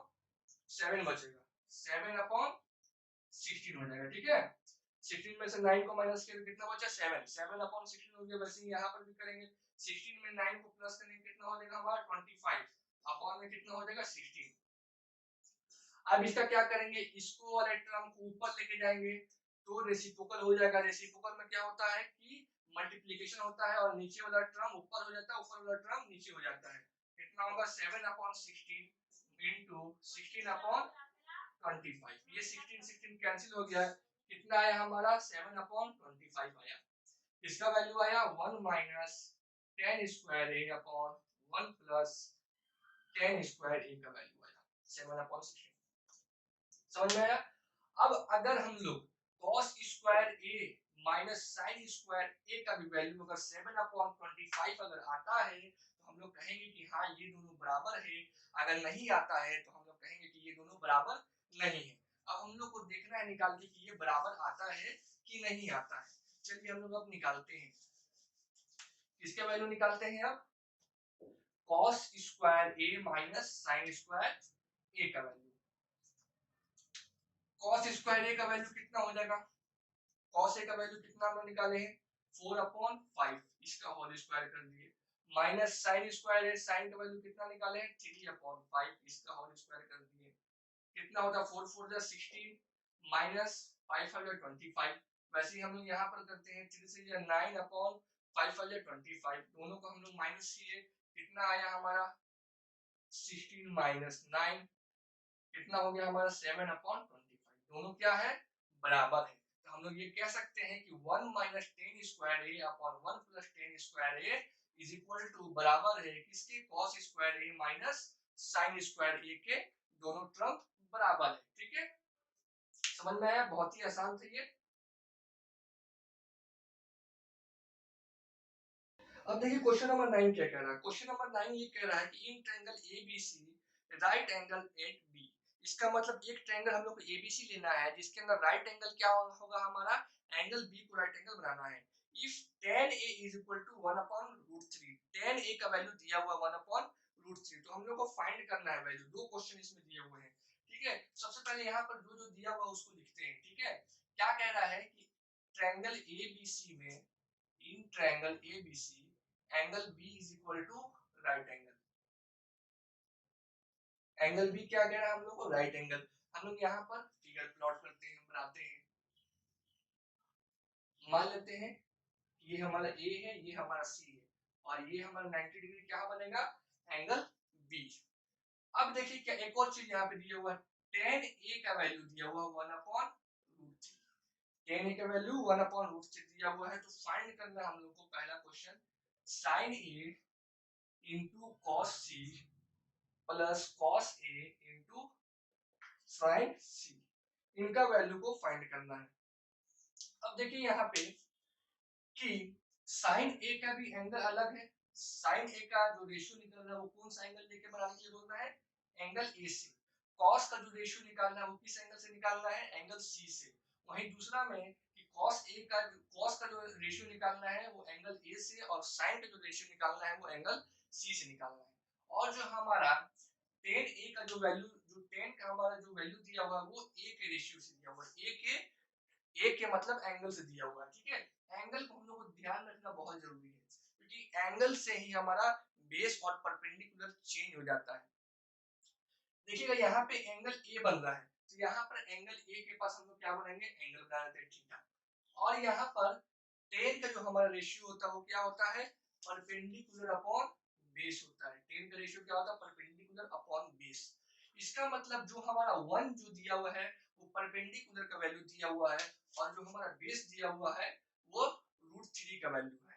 7 बचेगा, 7 अपॉन 16 हो जाएगा। ठीक है, 16 में से 9 को माइनस करेंगे कितना बचा 7, 7 अपॉन 16 हो गया। वैसे ही यहाँ पर भी करेंगे, 16 में 9 को प्लस करेंगे कितना हो जाएगा हमारा 25 अपॉन में कितना हो जाएगा 16। अब इसका क्या करेंगे, इसको वाले टर्म को ऊपर लेके जाएंगे तो रेसिप्रोकल हो जाएगा। रेसिप्रोकल में क्या होता है कि मल्टीप्लिकेशन होता है और नीचे वाला टर्म ऊपर हो जाता है, ऊपर वाला टर्म नीचे हो जाता है। कितना होगा 7 अपॉन 16 इंटू 16 अपॉन 25। ये 16 16 कैंसिल हो गया, कितना आया हमारा 7 अपॉन 25 आया। इसका वैल्यू आया 1 minus 10 square A upon 1 plus 10 square ए का वैल्यू आया 7 अपॉन 16। समझ में आया। अब अगर हम लोग cos square a minus sine square a का भी वैल्यू अगर 7/25 अगर आता है तो हम लोग कहेंगे कि हाँ ये दोनों बराबर है। अगर नहीं आता है तो हम लोग कहेंगे कि ये दोनों बराबर नहीं है। अब हम लोग को देखना है निकाल के कि ये बराबर आता है कि नहीं आता है। चलिए हम लोग अब निकालते हैं, इसके वैल्यू निकालते हैं। अब cos square a minus sine square a का वैल्यू, cos स्क्वायर a का वैल्यू कितना हो जाएगा, cos a का वैल्यू कितना हम लोग निकाले हैं 4/5, इसका होल स्क्वायर कर दिए, माइनस sin स्क्वायर है, sin का वैल्यू कितना निकाले हैं 3/5, इसका होल स्क्वायर कर दिए। कितना होता है 4 4 जा 16 माइनस 5 5 जा 25। वैसे ही हम लोग यहाँ पर करते हैं 3 3 जा 9/5 5 जा 25, दोनों को हम लोग माइनस किए, कितना आया हमारा 16 माइनस 9, कितना हो गया हमारा 7/25। दोनों क्या है बराबर है। तो हम लोग ये कह सकते हैं कि 1 minus 10 square A upon 1 plus 10 square A is equal to बराबर है किसके cos square A minus sin square A के, दोनों टर्म बराबर है। ठीक है, समझ में आया, बहुत ही आसान था ये। अब देखिए क्वेश्चन नंबर 9 क्या कह रहा है। क्वेश्चन नंबर 9 ये कह रहा है कि in triangle ABC right angle at B. इसका मतलब एक ट्रायंगल हम लोग को एबीसी लेना है जिसके अंदर राइट एंगल क्या होगा हमारा एंगल बी को राइट एंगल बनाना है। If tan a is equal to 1/√3, tan a का वैल्यू दिया हुआ 1/√3, तो हम लोग को फाइंड करना है वैल्यू। दो क्वेश्चन इसमें दिए हुए हैं। ठीक है, सबसे पहले यहाँ पर जो जो दिया हुआ उसको लिखते हैं। ठीक है, क्या कह रहा है कि ट्रायंगल एबीसी में, in triangle ABC angle B is equal to right angle, angle B क्या कह रहा है हम लोग को राइट एंगल। हम लोग यहाँ पर फिगर प्लॉट करते हैं, बनाते हैं। मान लेते हैं ये हमारा A है, ये हमारा C है और ये हमारा 90 डिग्री क्या बनेगा एंगल B। अब देखिए क्या एक और चीज यहाँ पे दिया हुआ है, tan A का वैल्यू दिया हुआ 1/√3, tan A का वैल्यू 1/√3 दिया हुआ है। तो फाइंड करना हम लोग को पहला question sin A into cos C plus cos A into sin C, इनका वैल्यू को फाइंड करना है। अब देखिए यहाँ पे कि sin A का भी एंगल अलग है। sin A का जो रेशियो निकल रहा है वो कौन सा एंगल लेके बनाने के लिए बोल रहा है एंगल A से। cos का जो रेशियो निकालना है वो किस एंगल से निकालना है एंगल C से। वहीं दूसरा में कि cos का जो रेशियो निकालना है वो एंगल A से और sin का जो रेशियो निकालना है वो एंगल C से निकालना है। और जो हमारा tan A का जो वैल्यू, जो tan का हमारा जो वैल्यू दिया हुआ है वो A के रेशियो से दिया हुआ है, A के मतलब एंगल से दिया हुआ है। ठीक है, एंगल को हम लोग को ध्यान रखना बहुत जरूरी है क्योंकि एंगल से ही हमारा बेस और परपेंडिकुलर चेंज हो जाता है। देखिएगा यहाँ पे एंगल A बन रहा है तो यहाँ पर एंगल A के पास हम लोग क्या बनाएंगे एंगल बना देते हैं थीटा। और यहाँ पर tan का जो हमारा रेशियो होता है वो क्या होता है परपेंडिकुलर अपॉन बेस होता है। tan का रेशियो क्या होता है परपेंडिकुलर अपॉन बेस। इसका इसका मतलब जो हमारा 1 जो दिया हुआ है वो परपेंडिकुलर का वैल्यू दिया हुआ है और जो हमारा बेस दिया हुआ है वो √3 का वैल्यू है।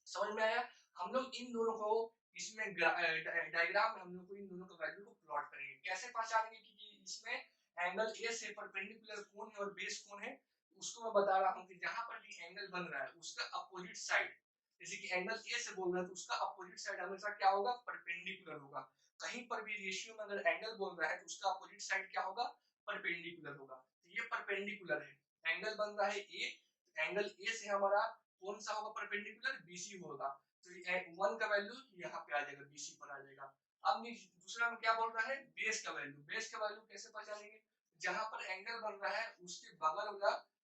समझ में आया? हम लोग इन दोनों को इसमें डायग्राम में हम लोग को इन दोनों का वैल्यू को प्लॉट करेंगे। कैसे पहचानेंगे कि इसमें एंगल ए से परपेंडिकुलर कौन है और बेस कौन है, उसको मैं बता रहा हूँ कि जहां पर भी एंगल बन रहा है उसका अपोजिट साइड, जैसे कि एंगल ए से बोल रहा है तो उसका अपोजिट साइड हमेशा क्या होगा, परपेंडिकुलर होगा। कहीं पर भी रेशियो में अगर एंगल बोल रहा है तो उसका अपोजिट साइड क्या होगा, परपेंडिकुलर होगा। तो ये परपेंडिकुलर है, एंगल बन रहा है ए, एंगल ए से हमारा कौन सा होगा परपेंडिकुलर, बीसी होगा। तो 1 का वैल्यू यहाँ पे आ जाएगा, बीसी पर आ जाएगा। अब दूसरा में क्या बोल रहा है, बेस का वैल्यू। बेस का वैल्यू कैसे पहचानेंगे, जहां पर एंगल बन रहा है उसके बगल वाला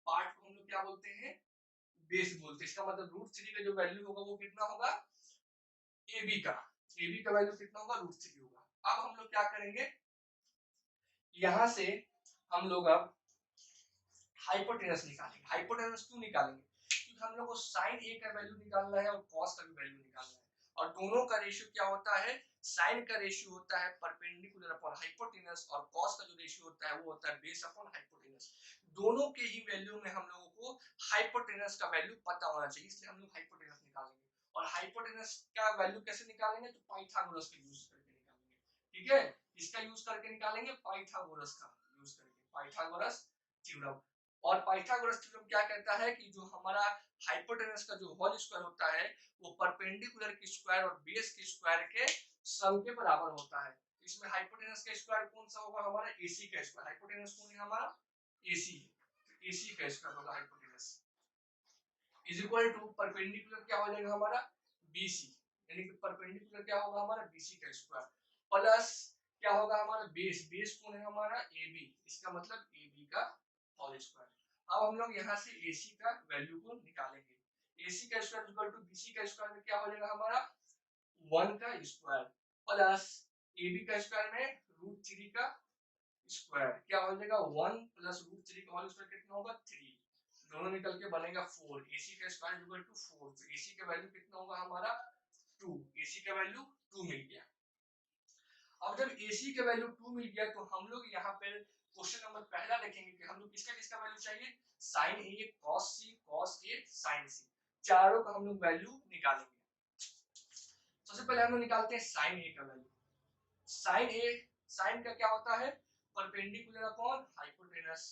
पार्ट को हम लोग क्या बोलते हैं, बेस बोलते हैं। इसका मतलब √3 का जो वैल्यू होगा वो कितना होगा, AB का, AB का वैल्यू कितना होगा, √3 होगा। अब हम लोग क्या करेंगे, यहां से हम लोग अब हाइपोटेनस निकालेंगे। हाइपोटेनस क्यों निकालेंगे, क्योंकि हम लोग को साइन ए का वैल्यू निकालना है और कॉस का भी वैल्यू निकालना है, और दोनों का रेशियो क्या होता है, साइन का रेशियो होता है परपेंडिकुलर अपॉन हाइपोटेनस और कॉस का जो रेशियो होता है वो होता है बेस अपॉन हाइपोटेनस। दोनों के ही वैल्यू में हम लोगों को हाइपोटेनस का वैल्यू पता होना चाहिए, इसलिए हम लोग हाइपोटेनस निकालेंगे। और हाइपोटेनस का वैल्यू कैसे निकालेंगे, तो पाइथागोरस का यूज करके निकालेंगे। ठीक है, इसका यूज करके निकालेंगे, पाइथागोरस का यूज करके, पाइथागोरस थ्योरम। और पाइथागोरस थ्योरम क्या कहता है कि जो हमारा हाइपोटेनस का जो होल स्क्वायर होता है वो परपेंडिकुलर के स्क्वायर और बेस के स्क्वायर के सम के बराबर होता है। इसमें हाइपोटेनस का स्क्वायर कौन सा होगा, हमारा AC का स्क्वायर। हाइपोटेनस कौन है हमारा, AC। AC का स्क्वायर होगा hypotenuse, is equal to perpendicular क्या हो जाएगा हमारा, BC, यानी कि परपेंडिकुलर क्या होगा हमारा, BC का स्क्वायर, प्लस क्या होगा हमारा बेस। बेस कौन है हमारा, AB, इसका मतलब AB का होल स्क्वायर। अब हम लोग यहाँ से AC का वैल्यू को निकालेंगे। AC का स्क्वायर इक्वल टू BC का स्क्वायर में क्या हो जाएगा हमारा, 1 का स्क्वायर प्लस AB का स्क्वायर में √3 का स्क्वायर, क्या हो जाएगा 1 प्लस √3 का होल स्क्वायर कितना होगा, 3, दोनों निकल के बनेगा 4। AC का स्क्वायर इक्वल टू 4, तो AC का वैल्यू कितना होगा हमारा 2, AC का वैल्यू 2 मिल गया। अब जब AC का वैल्यू 2 मिल गया तो हम लोग यहाँ पे क्वेश्चन नंबर पहला देखेंगे कि हम लोग किसका किसका वैल्यू चाहिए, sign A cos C, cos A sign सी, चारों का हम लोग वैल्यू निकालेंगे। सबसे पहले हम लोग निकालते हैं साइन ए का वैल्यू। साइन ए, साइन का क्या होता है, परपेंडिकुलर अपॉन हाइपोटेनस।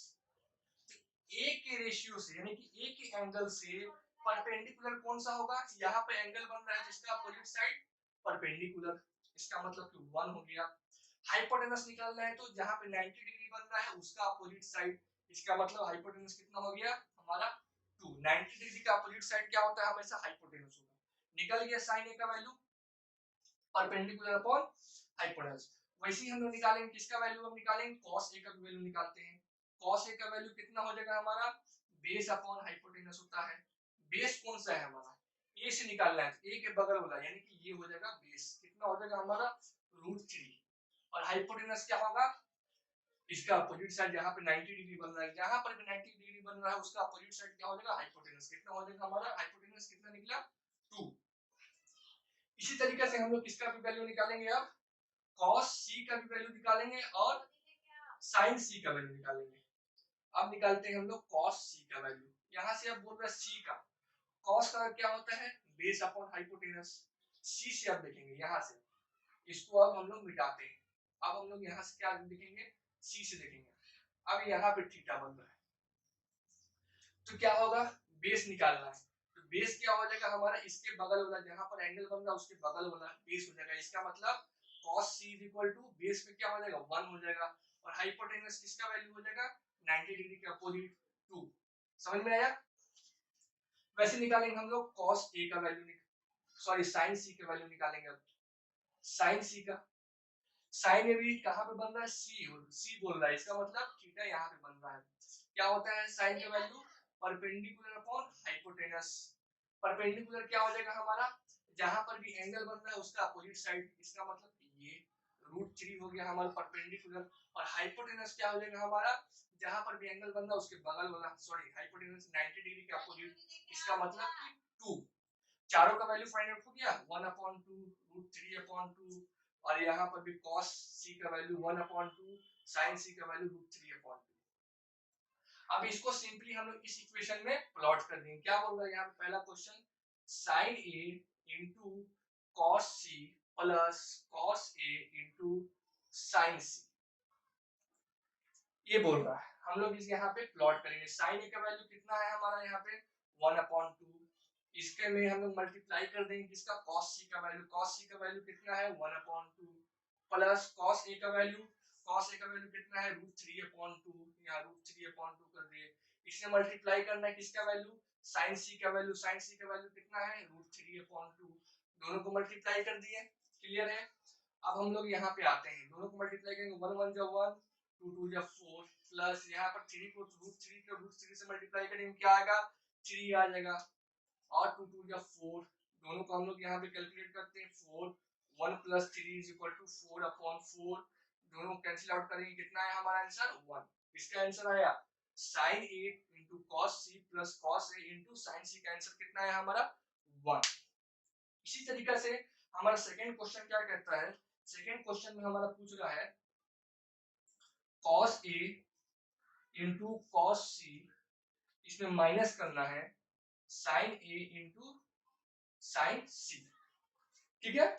ए के रेशियो से यानी कि ए के एंगल से परपेंडिकुलर कौन सा होगा, यहाँ पे एंगल बन रहा है जिसका अपोजिट साइड परपेंडिकुलर, इसका मतलब कि 1 हो गया। हाइपोटेनस निकालना है तो जहां पे 90 डिग्री बन रहा है उसका अपोजिट साइड, इसका मतलब हाइपोटेनस कितना हो गया हमारा 2। 90 डिग्री का अपोजिट साइड क्या होता है, हमेशा हाइपोटेनस होगा। निकल गया साइन ए का वैल्यू परपेंडिकुलर अपॉन हाइपोटेनस। वैसे ही हम लोग निकालेंगे किसका वैल्यू, हम निकालेंगे कॉस ए का वैल्यू निकालते हैं। कॉस ए का वैल्यू कितना हो जाएगा हमारा, बेस अपॉन हाइपोटेनस होता है। बेस कौन सा है हमारा, ए से निकालना है तो ए के बगल वाला यानी कि ये हो जाएगा बेस, कितना हो जाएगा हमारा √3। और हाइपोटेनस क्या होगा, इसका अपोजिट साइड जहां पे 90 डिग्री बन रहा है, जहां पर भी 90 डिग्री बन रहा है उसका अपोजिट साइड क्या हो जाएगा हाइपोटेनस, कितना हो जाएगा हमारा हाइपोटेनस कितना निकला 2। इसी तरीके से हम लोग किसका भी वैल्यू निकालेंगे, अब cos c का भी वैल्यू निकालेंगे और sin c का वैल्यू निकालेंगे। अब निकालते हैं हम लोग cos c का वैल्यू। यहाँ से अब बोल रहा है c का, cos का क्या होता है बेस अपॉन हाइपोटेनस। c से अब देखेंगे यहाँ से, इसको अब हम लोग मिटाते हैं। अब हम लोग यहाँ से क्या देखेंगे, c से देखेंगे। अब यहाँ पे थीटा बन रहा है तो क्या होगा, बेस निकालना है तो बेस क्या हो जाएगा हमारा, इसके बगल वाला जहां पर एंगल बन रहा है उसके बगल वाला बेस हो जाएगा। इसका मतलब cos c equal to base में क्या हो जाएगा 1 हो जाएगा, और हाइपोटेनस किसका वैल्यू हो जाएगा 90 डिग्री के अपोजिट 2। समझ में आया। वैसे निकालेंगे हम लोग cos a का वैल्यू, सॉरी sin c का वैल्यू निकालेंगे। अब sin c का, साइन ए भी कहां पे बन रहा है, सी बोल रहा है, इसका मतलब थीटा यहाँ पे बन रहा है। क्या होता है साइन का value perpendicular upon hypotenuse. Perpendicular क्या हो जाएगा हमारा, जहां पर भी एंगल बन रहा है उसका अपोजिट साइड, इसका मतलब ये √3 हो गया हमारा परपेंडिकुलर। और हाइपोटेनस क्या हो जाएगा हमारा, जहां पर भी एंगल बन रहा है उसके बगल वाला, सॉरी हाइपोटेनस 90 डिग्री के अपोजिट, इसका मतलब कि 2। चारों का वैल्यू फाइंड आउट हो गया, 1/2 √3/2 और यहाँ पर भी cos c का वैल्यू 1/2, sin c का वैल्यू √3/2। अब इसको सिंपली हम लोग इस इक्वेशन में प्लॉट कर देंगे। क्या बोल रहा है यहाँ पे पहला question, sin a into cos c plus cos a into sin c, ये बोल रहा है। हम लोग इस यहाँ पे प्लॉट करेंगे। sin a का वैल्यू कितना है हमारा यहाँ पे 1/2, इसके में हम लोग मल्टीप्लाई कर देंगे किसका, cos c का वैल्यू। cos c का वैल्यू कितना है 1/2 प्लस cos a का वैल्यू, cos a का वैल्यू कितना है √3/2, यहाँ √3/2 कर दिए। इससे मल्टीप्लाई करना है किसका वैल्यू, sin c का वैल्यू। sin c का वैल्यू कितना है √3/2, दोनों को मल्टीप्लाई कर दिए। क्लियर है। अब हम लोग यहाँ पे आते हैं, दोनों को मल्टीप्लाई करेंगे, 1 1 जा 1, 2 2 जा 4 प्लस यहाँ पर 3 को √3 से मल्टीप्लाई करेंगे क्या आएगा 3 आ जाएगा, और 2 2 जा 4, दोनों को हम लोग यहाँ पे कैलकुलेट करते हैं 4, 1 + 3 = 4/4, दोनों कैंसिल आउट करेंगे कितना है हमारा आंसर 1। इसका आंसर आया sin a into cos c plus cos a into sin c का आंसर कितना है हमारा 1। इसी तरीके से हमारा सेकंड क्वेश्चन क्या कहता है, सेकंड क्वेश्चन में हमारा पूछ रहा है cos a into cos c, इसमें माइनस करना है sin a into sin c। ठीक है,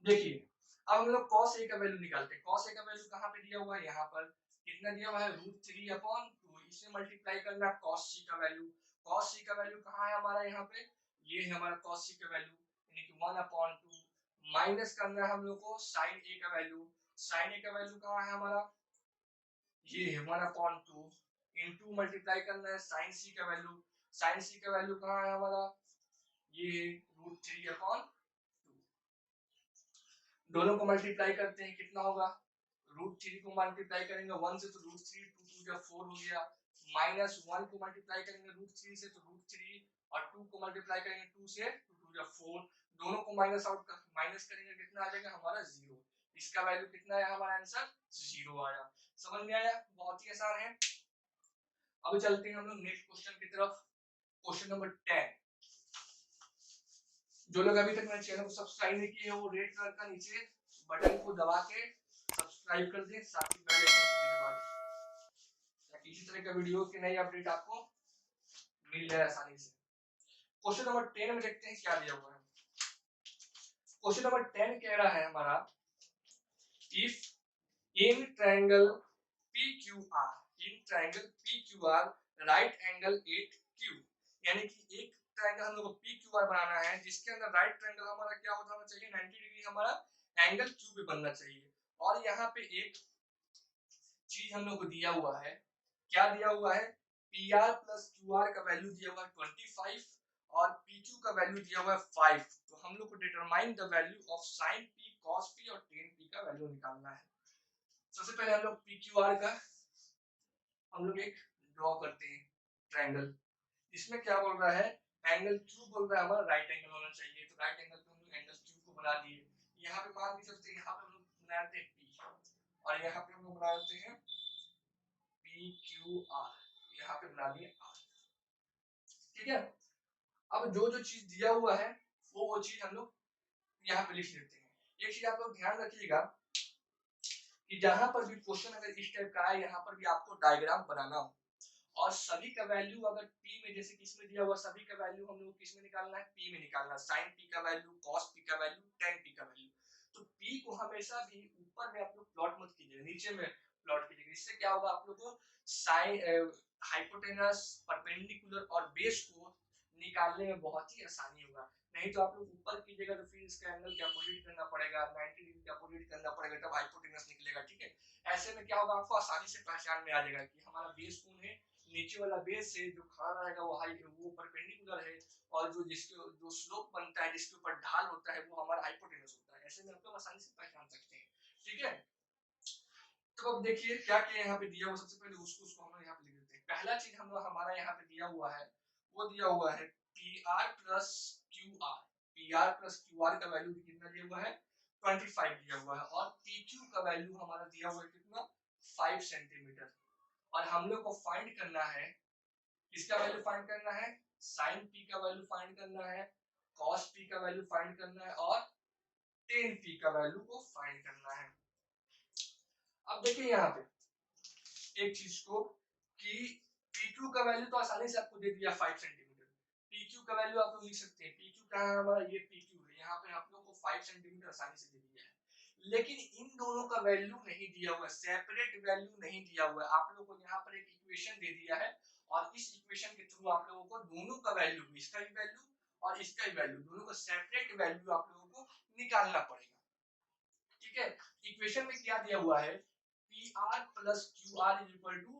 देखिए अब हम लोग cos a का वैल्यू निकालते हैं। cos a का वैल्यू कहाँ पे दिया हुआ है, यहाँ पर कितना दिया हुआ है √3/2, इसे मल्टीप्लाई करना है cos c का वैल्यू। cos c का वैल्यू कहाँ है हमारा यहाँ पे, ये है हमारा cos c का वैल्यू यानी कि 1/2, माइनस करना है हम लोग को sin a का वैल्यू। sin a का वैल्यू कहाँ है हमारा, ये है 1/2, इनटू मल्टीप्लाई करना है sin c का वैल्यू। sin c का वैल्यू कहाँ है हमारा, ये है √3/2, दोनों को मल्टीप्लाई करते हैं कितना होगा, √3 को मल्टीप्लाई करेंगे 1 से तो √3, 2 2 जा 4 हो गया, माइनस 1 को मल्टीप्लाई करेंगे √3 से तो √3, और 2 को मल्टीप्लाई करेंगे 2 से, 2 2 जा 4, दोनों को माइनस करेंगे कितना आ जाएगा हमारा 0। इसका वैल्यू कितना है हमारा आंसर 0 आया। समझ में आया, बहुत ही आसान है। अब चलते हैं हम लोग नेक्स्ट क्वेश्चन की तरफ, क्वेश्चन नंबर 10। जो लोग अभी तक मेरे चैनल को सब्सक्राइब नहीं किए हैं वो रेड कलर का नीचे बटन को दबा के सब्सक्राइब कर दें, साथ ही बेल आइकन को भी दबा दें ताकि इसी तरह का वीडियो की नई अपडेट आपको मिल जाए आसानी से। क्वेश्चन नंबर 10 में देखते हैं क्या दिया हुआ है। क्वेश्चन नंबर 10 कह रहा है हमारा, if in triangle PQR, in triangle PQR right angle at Q, यानी कि एक ट्रायंगल हम लोग को PQR बनाना है जिसके अंदर राइट ट्रायंगल हमारा क्या होना चाहिए 90 डिग्री हमारा एंगल Q पे बनना चाहिए। और यहाँ पे एक चीज हम लोग को दिया हुआ है, क्या दिया हुआ है, PR प्लस QR का वैल्यू दिया हुआ है 25 और PQ का वैल्यू दिया हुआ है 5। तो हम लोग को determine the value of sin P cos P और tan P का वैल्यू निकालना है। सबसे पहले हम लोग PQR का हम लोग एक ड्रॉ करते हैं ट्रायंगल, इसमें क्या बोल रहा है एंगल Q बोल रहा है हमारा राइट एंगल होना चाहिए, तो राइट एंगल पे हम लोग एंगल Q को बना दिए। यहाँ पे मान के चलते यहाँ पे हम लोग बना देते हैं P और यहाँ पे हम लोग बना देते हैं PQR, यहाँ पे बना दिए R। ठीक है, अब जो जो चीज दिया हुआ है वो चीज हम लोग यहाँ पे लिख देते हैं। एक चीज आप लोग ध्यान रखिएगा कि जहां पर भी क्वेश्चन अगर इस टाइप का आए यहाँ पर भी आपको डायग्राम बनाना हो और सभी का वैल्यू अगर P में जैसे किस में दिया हुआ सभी का वैल्यू हम लोग किस में निकालना है P में निकालना है, sin P का वैल्यू, cos P का वैल्यू, tan P का वैल्यू। तो P को हमेशा भी ऊपर में आप लोग प्लॉट मत कीजिए, नीचे में प्लॉट कीजिए। इससे क्या होगा आप लोग को साइन हाइपोटेनस परपेंडिकुलर और बेस को निकालने में बहुत ही आसानी होगा। नहीं तो आप लोग ऊपर कीजिएगा तो फिर इसका एंगल कैलकुलेट करना पड़ेगा, 90 डिग्री कैलकुलेट करना पड़ेगा तब हाइपोटेनस निकलेगा। ठीक है, ऐसे में क्या होगा आपको आसानी से पहचान में आ जाएगा कि हमारा बेस कौन है, नीचे वाला बेस से जो खड़ा रहेगा वो परपेंडिकुलर है और जो जिसके जो स्लोप बनता है जिसके ऊपर ढाल होता है वो हमारा हाइपोटेनस होता है। ऐसे में हम लोग आसानी से पहचान सकते हैं। ठीक है, तो अब देखिए क्या क्या यहाँ पे दिया हुआ, सबसे पहले उसको हम लोग यहाँ पे लिख देते हैं। पहला चीज हम लोग हमारा यहाँ पे दिया हुआ है वो दिया हुआ है PR plus QR। PR plus QR का वैल्यू कितना दिया हुआ है 25 दिया हुआ है और PQ का वैल्यू हमारा दिया हुआ है कितना 5 सेंटीमीटर। और हम लोग को फाइंड करना है, किसका वैल्यू फाइंड करना है, sin P का वैल्यू फाइंड करना है, cos P का वैल्यू फाइंड करना है और 10p का वैल्यू को फाइंड करना है। अब देखिए यहाँ पे एक चीज को कि PQ का वैल्यू तो आसानी से आपको दे दिया 5 सेंटीमीटर। PQ का वैल्यू आप लोग लिख सकते हैं, PQ कहाँ है हमारा, ये PQ है, यहाँ पे आप लोग को 5 सेंटीमीटर आसानी से दे दिया है। लेकिन इन दोनों का वैल्यू नहीं दिया हुआ है, सेपरेट वैल्यू नहीं दिया हुआ है। आप लोगों को यहाँ पर एक इक्वेशन दे दिया है और इस इक्वेशन के थ्रू आप लोगों को दोनों का वैल्यू, इसका भी वैल्यू और इसका भी वैल्यू, दोनों का सेपरेट वैल्यू आप लोगों को निकालना पड़ेगा। ठीक है, इक्वेशन में क्या दिया हुआ है, PR plus QR is equal to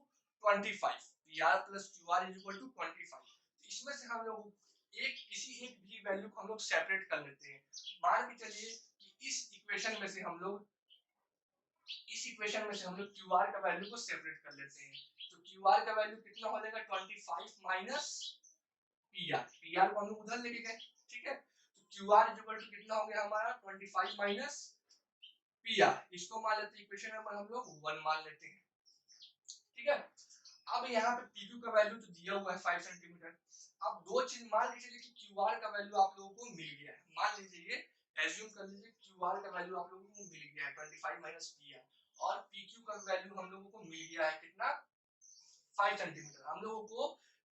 25, PR plus QR is equal to 25। इसमें से हम लोग किसी एक भी वैल्यू को हम लोग सेपरेट कर लेते हैं। मान के चलिए कि इस इक्वेशन में से हम लोग QR का वैल्यू को सेपरेट कर लेते हैं। तो QR का वैल्यू कितना हो जाएगा, 25 माइनस PR को हम लोग उधर लेके गए। ठीक है, तो QR इज इक्वल टू कितना हो गया हमारा, 25 माइनस PR, इसको मान लेते हैं इक्वेशन नंबर हम लोग 1 मान लेते हैं। ठीक है, अब यहाँ पे PQ का वैल्यू तो दिया हुआ है 5 सेंटीमीटर। अब दो चीज मान लीजिए कि QR का वैल्यू आप लोगों को मिल गया है, मान लीजिए एज्यूम कर लीजिए QR का वैल्यू आप लोगों को मिल गया है 25 माइनस PR और PQ का वैल्यू हम लोगों को मिल गया है कितना, 5 सेंटीमीटर। हम लोगों को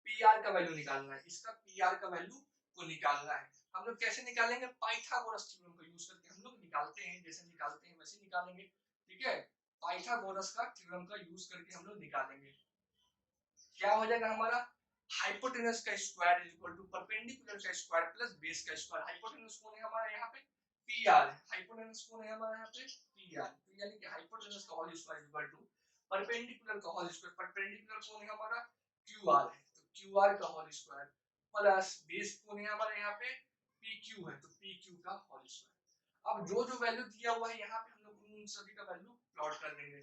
PR का वैल्यू निकालना है, इसका PR का वैल्यू को निकालना है। हम लोग कैसे निकालेंगे, पाइथागोरस थ्योरम का यूज करके हम लोग निकालते हैं, जैसे निकालते हैं वैसे निकालेंगे। ठीक है, पाइथागोरस का थ्योरम का यूज करके हम लोग निकालेंगे। क्या हो जाएगा हमारा, हाइपोटेनस का square is equal to perpendicular का स्क्वायर प्लस बेस का स्क्वायर। हाइपोटेनस कौन है हमारा यहाँ पे, PR है। हाइपोटेनस कौन है हमारा यहाँ पे, PR। तो यानी कि हाइपोटेनस का whole square is equal to perpendicular का होल स्क्वायर। परपेंडिकुलर कौन है हमारा, QR है, तो QR का होल स्क्वायर प्लस बेस कौन है हमारे यहाँ पे, PQ है, तो PQ का होल स्क्वायर। अब जो जो वैल्यू दिया हुआ है यहाँ पे हम लोग उन सभी का वैल्यू प्लॉट कर देंगे।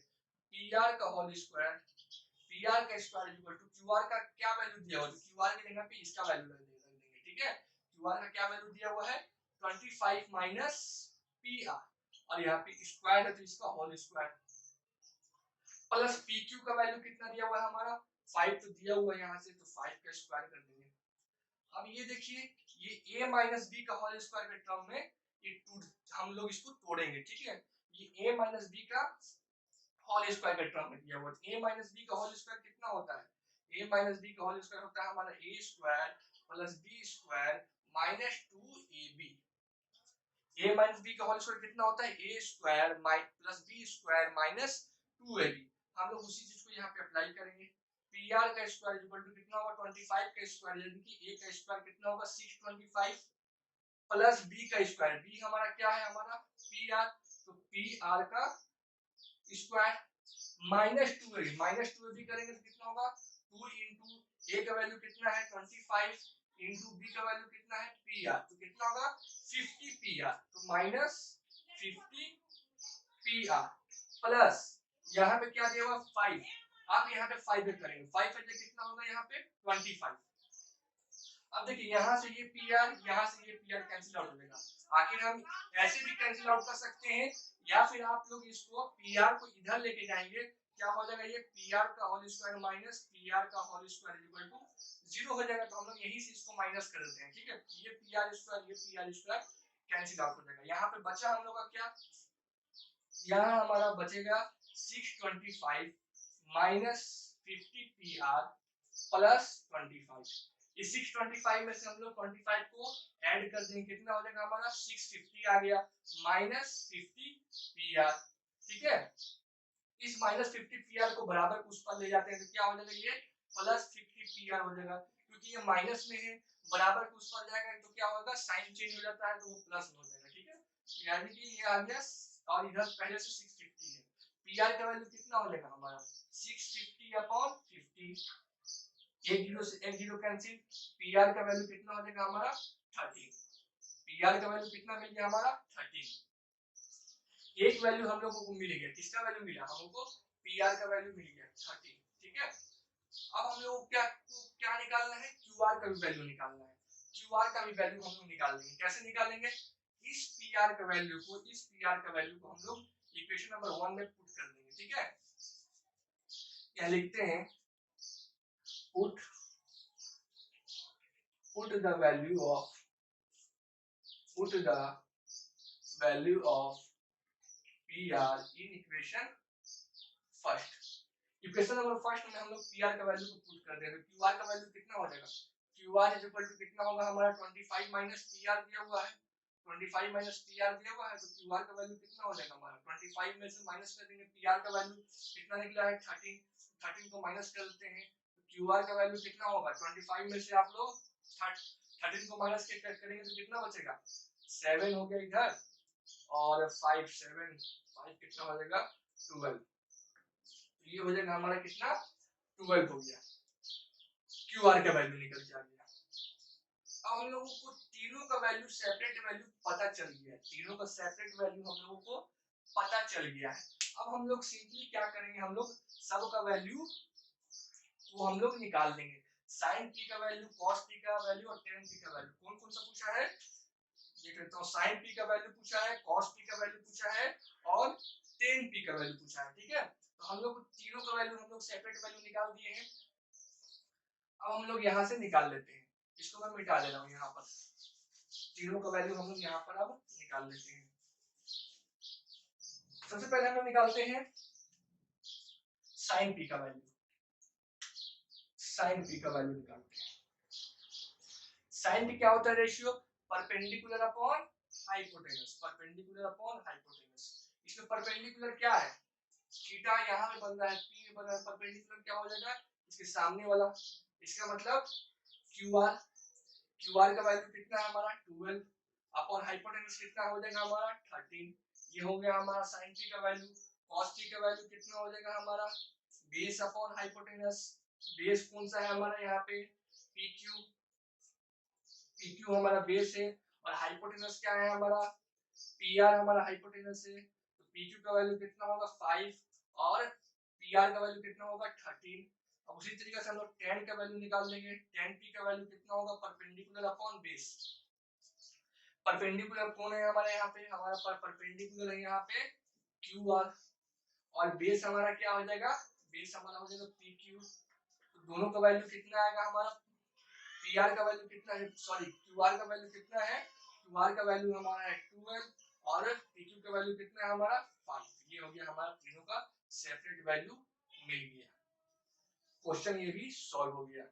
PR का होल स्क्वायर, PR का स्क्वायर इक्वल टू QR का क्या वैल्यू दिया हुआ है, तो QR की जगह पे इसका वैल्यू रख देंगे। ठीक है, QR का क्या वैल्यू दिया हुआ है, 25 माइनस PR और यहाँ पे स्क्वायर है तो इसका होल स्क्वायर प्लस PQ का वैल्यू कितना दिया हुआ है हमारा, 5 तो दिया हुआ है यहाँ से, तो 5 का स्क्वायर कर देंगे। अब ये देखिए, ये a माइनस b का होल स्क्वायर के टर्म में ये हम लोग इसको तोड़ेंगे। ठीक है, ये a माइनस b का होल स्क्वायर के टर्म में दिया हुआ है। a माइनस b का होल स्क्वायर कितना होता है, a माइनस b का होल स्क्वायर होता है हमारा a square plus b square minus 2ab। a minus b का होल स्क्वायर कितना होता है, a square plus b square minus 2ab। हम लोग उसी चीज को यहाँ पे अप्लाई करेंगे। PR का स्क्वायर इक्वल टू कितना होगा, 25 का स्क्वायर, यानी कि a का स्क्वायर कितना होगा 625 प्लस b का स्क्वायर, b हमारा क्या है हमारा PR, तो PR का square minus 2ab, minus 2ab करेंगे तो कितना होगा, 2 इंटू a का वैल्यू कितना है 25 इंटू b का वैल्यू कितना है PR, तो कितना होगा 50 PR, तो माइनस 50 PR प्लस यहाँ पे क्या दिया हुआ 5, आप यहाँ पे 5 करेंगे, 5 से कितना होगा यहाँ पे 25। अब देखिए यहाँ से ये PR, यहाँ से ये PR कैंसिल आउट हो जाएगा। आखिर हम ऐसे भी कैंसिल आउट कर सकते हैं या फिर आप लोग इसको PR को इधर लेके जाएंगे, क्या हो जाएगा, ये PR का होल स्क्वायर माइनस PR का होल स्क्वायर इक्वल टू 0 हो जाएगा। तो हम लोग यहीं से इसको माइनस कर देते हैं। ठीक है, ये PR स्क्वायर कैंसिल आउट हो जाएगा। यहाँ पे बचा हम लोग का क्या, यहाँ हमारा बचेगा 625 माइनस 50 PR प्लस 25। इस 625 में से हम लोग 25 को ऐड कर देंगे, कितना हो जाएगा हमारा 650 आ गया माइनस 50 PR। ठीक है, इस माइनस 50 PR को बराबर उस पर ले जाते हैं तो क्या हो जाएगा, ये प्लस 50 PR हो जाएगा। क्योंकि ये माइनस में है, बराबर को उस पर जाएगा तो क्या होगा, साइन चेंज हो जाता है तो वो प्लस हो जाएगा। ठीक है, यानी कि ये आ गया और इधर पहले से 650 है, PR का वैल्यू कितना हो जाएगा हमारा 650 अपॉन 50, एक जीरो कैंसिल, PR का वैल्यू कितना हो जाएगा हमारा 13। PR का वैल्यू कितना मिल गया हमारा 13। एक वैल्यू हम लोगों को मिल गया, किसका वैल्यू मिला हमको, PR का वैल्यू मिल गया 13। ठीक है, अब हम लोग क्या निकालना है, QR का भी वैल्यू निकालना है। QR का भी वैल्यू हम लोग निकाल लेंगे। कैसे निकालेंगे, इस PR का वैल्यू को हम लोग इक्वेशन नंबर 1 में पुट कर देंगे। ठीक है, क्या लिखते हैं, put the value value of P R in equation first. Equation number first में हम लोग पी आर का वैल्यू को पुट कर देंगे। क्यू आर का वैल्यू कितना हो जाएगा, Q R is equal to कितना होगा हमारा 25 माइनस पी आर दिया हुआ है, 25 माइनस पी आर दिया हुआ है, तो क्यू आर का वैल्यू कितना हो जाएगा हमारा 25 में से माइनस कर देंगे, पी आर का वैल्यू कितना निकला है 13, 13 को माइनस कर देते हैं तो क्यू आर का वैल्यू कितना होगा 25 में से आप लोग 13 को माइनस करेंगे तो कितना बचेगा 7 हो गया इधर, और 5 7 5 कितना हो जाएगा 12, ये हो जाएगा हमारा कितना 12 हो गया, क्यू आर का वैल्यू निकल के आ गया। अब हम लोगों को तीनों का वैल्यू सेपरेट वैल्यू पता चल गया है, तीनों का सेपरेट वैल्यू हम लोगों को पता चल गया है। अब हम लोग सिंपली क्या करेंगे, हम लोग सब का वैल्यू को हम लोग निकाल देंगे, साइन पी का वैल्यू, कॉस पी का वैल्यू और टेन पी का वैल्यू। कौन कौन सा पूछा है देख लेते हो, साइन पी का वैल्यू पूछा है, कॉस पी का वैल्यू पूछा है और टेन पी का वैल्यू पूछा है। ठीक है, तो हम लोग तीनों का वैल्यू हम लोग सेपरेट वैल्यू निकाल दिए हैं। अब हम लोग यहाँ से निकाल लेते हैं, इसको मैं मिटा दे रहा हूँ, यहाँ पर तीनों का वैल्यू हम लोग यहाँ पर अब निकाल लेते हैं। सबसे पहले हम लोग निकालते हैं साइन पी का वैल्यू, साइन पी का वैल्यू निकालते हैं। साइन पी क्या होता है, ratio perpendicular upon hypotenuse, perpendicular upon hypotenuse. इसमें परपेंडिकुलर क्या है, थीटा यहाँ में बन रहा है, पी में बन रहा है, परपेंडिकुलर क्या हो जाएगा इसके सामने वाला, इसका मतलब क्यू आर, क्यू आर का वैल्यू कितना है हमारा 12 अपॉन हाइपोटेनस कितना हो जाएगा हमारा 13, ये हो गया हमारा साइन पी का वैल्यू। कॉस पी का वैल्यू कितना हो जाएगा हमारा बेस अपॉन हाइपोटेनस, बेस कौन सा है हमारा यहाँ पे पी क्यू, पी क्यू हमारा बेस है, और हाइपोटेनस क्या है हमारा पी आर हमारा हाइपोटेनस है, तो पी क्यू का वैल्यू कितना होगा 5 और पी आर का वैल्यू कितना होगा 13। अब उसी तरीके से हम लोग tan का वैल्यू निकाल लेंगे, tan p का वैल्यू कितना होगा परपेंडिकुलर अपॉन बेस, परपेंडिकुलर कौन है हमारे यहाँ पे, हमारा परपेंडिकुलर है यहाँ पे क्यू आर, और बेस हमारा क्या हो जाएगा, बेस हमारा हो जाएगा पी क्यू, तो दोनों का वैल्यू कितना आएगा हमारा, पी आर का वैल्यू कितना है, सॉरी क्यू आर का वैल्यू कितना है, क्यू आर का वैल्यू हमारा है 12 और पी क्यू का वैल्यू कितना है हमारा 5। ये हो गया हमारा तीनों का सेपरेट वैल्यू मिल गया, क्वेश्चन ये भी सॉल्व हो गया,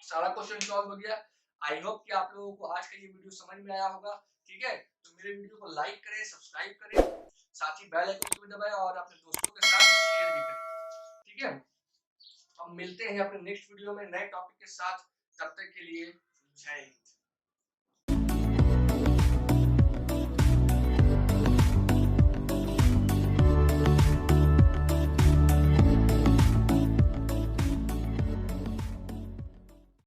सारा क्वेश्चन सॉल्व हो गया। आई होप कि आप लोगों को आज का ये वीडियो समझ में आया होगा। ठीक है, तो मेरे वीडियो को लाइक करें, सब्सक्राइब करें, साथ ही बेल आइकन को भी दबाएं और अपने दोस्तों के साथ शेयर भी करें। ठीक है, हम मिलते हैं अपने नेक्स्ट वीडियो में नए टॉपिक के साथ, तब तक के लिए जय हिंद।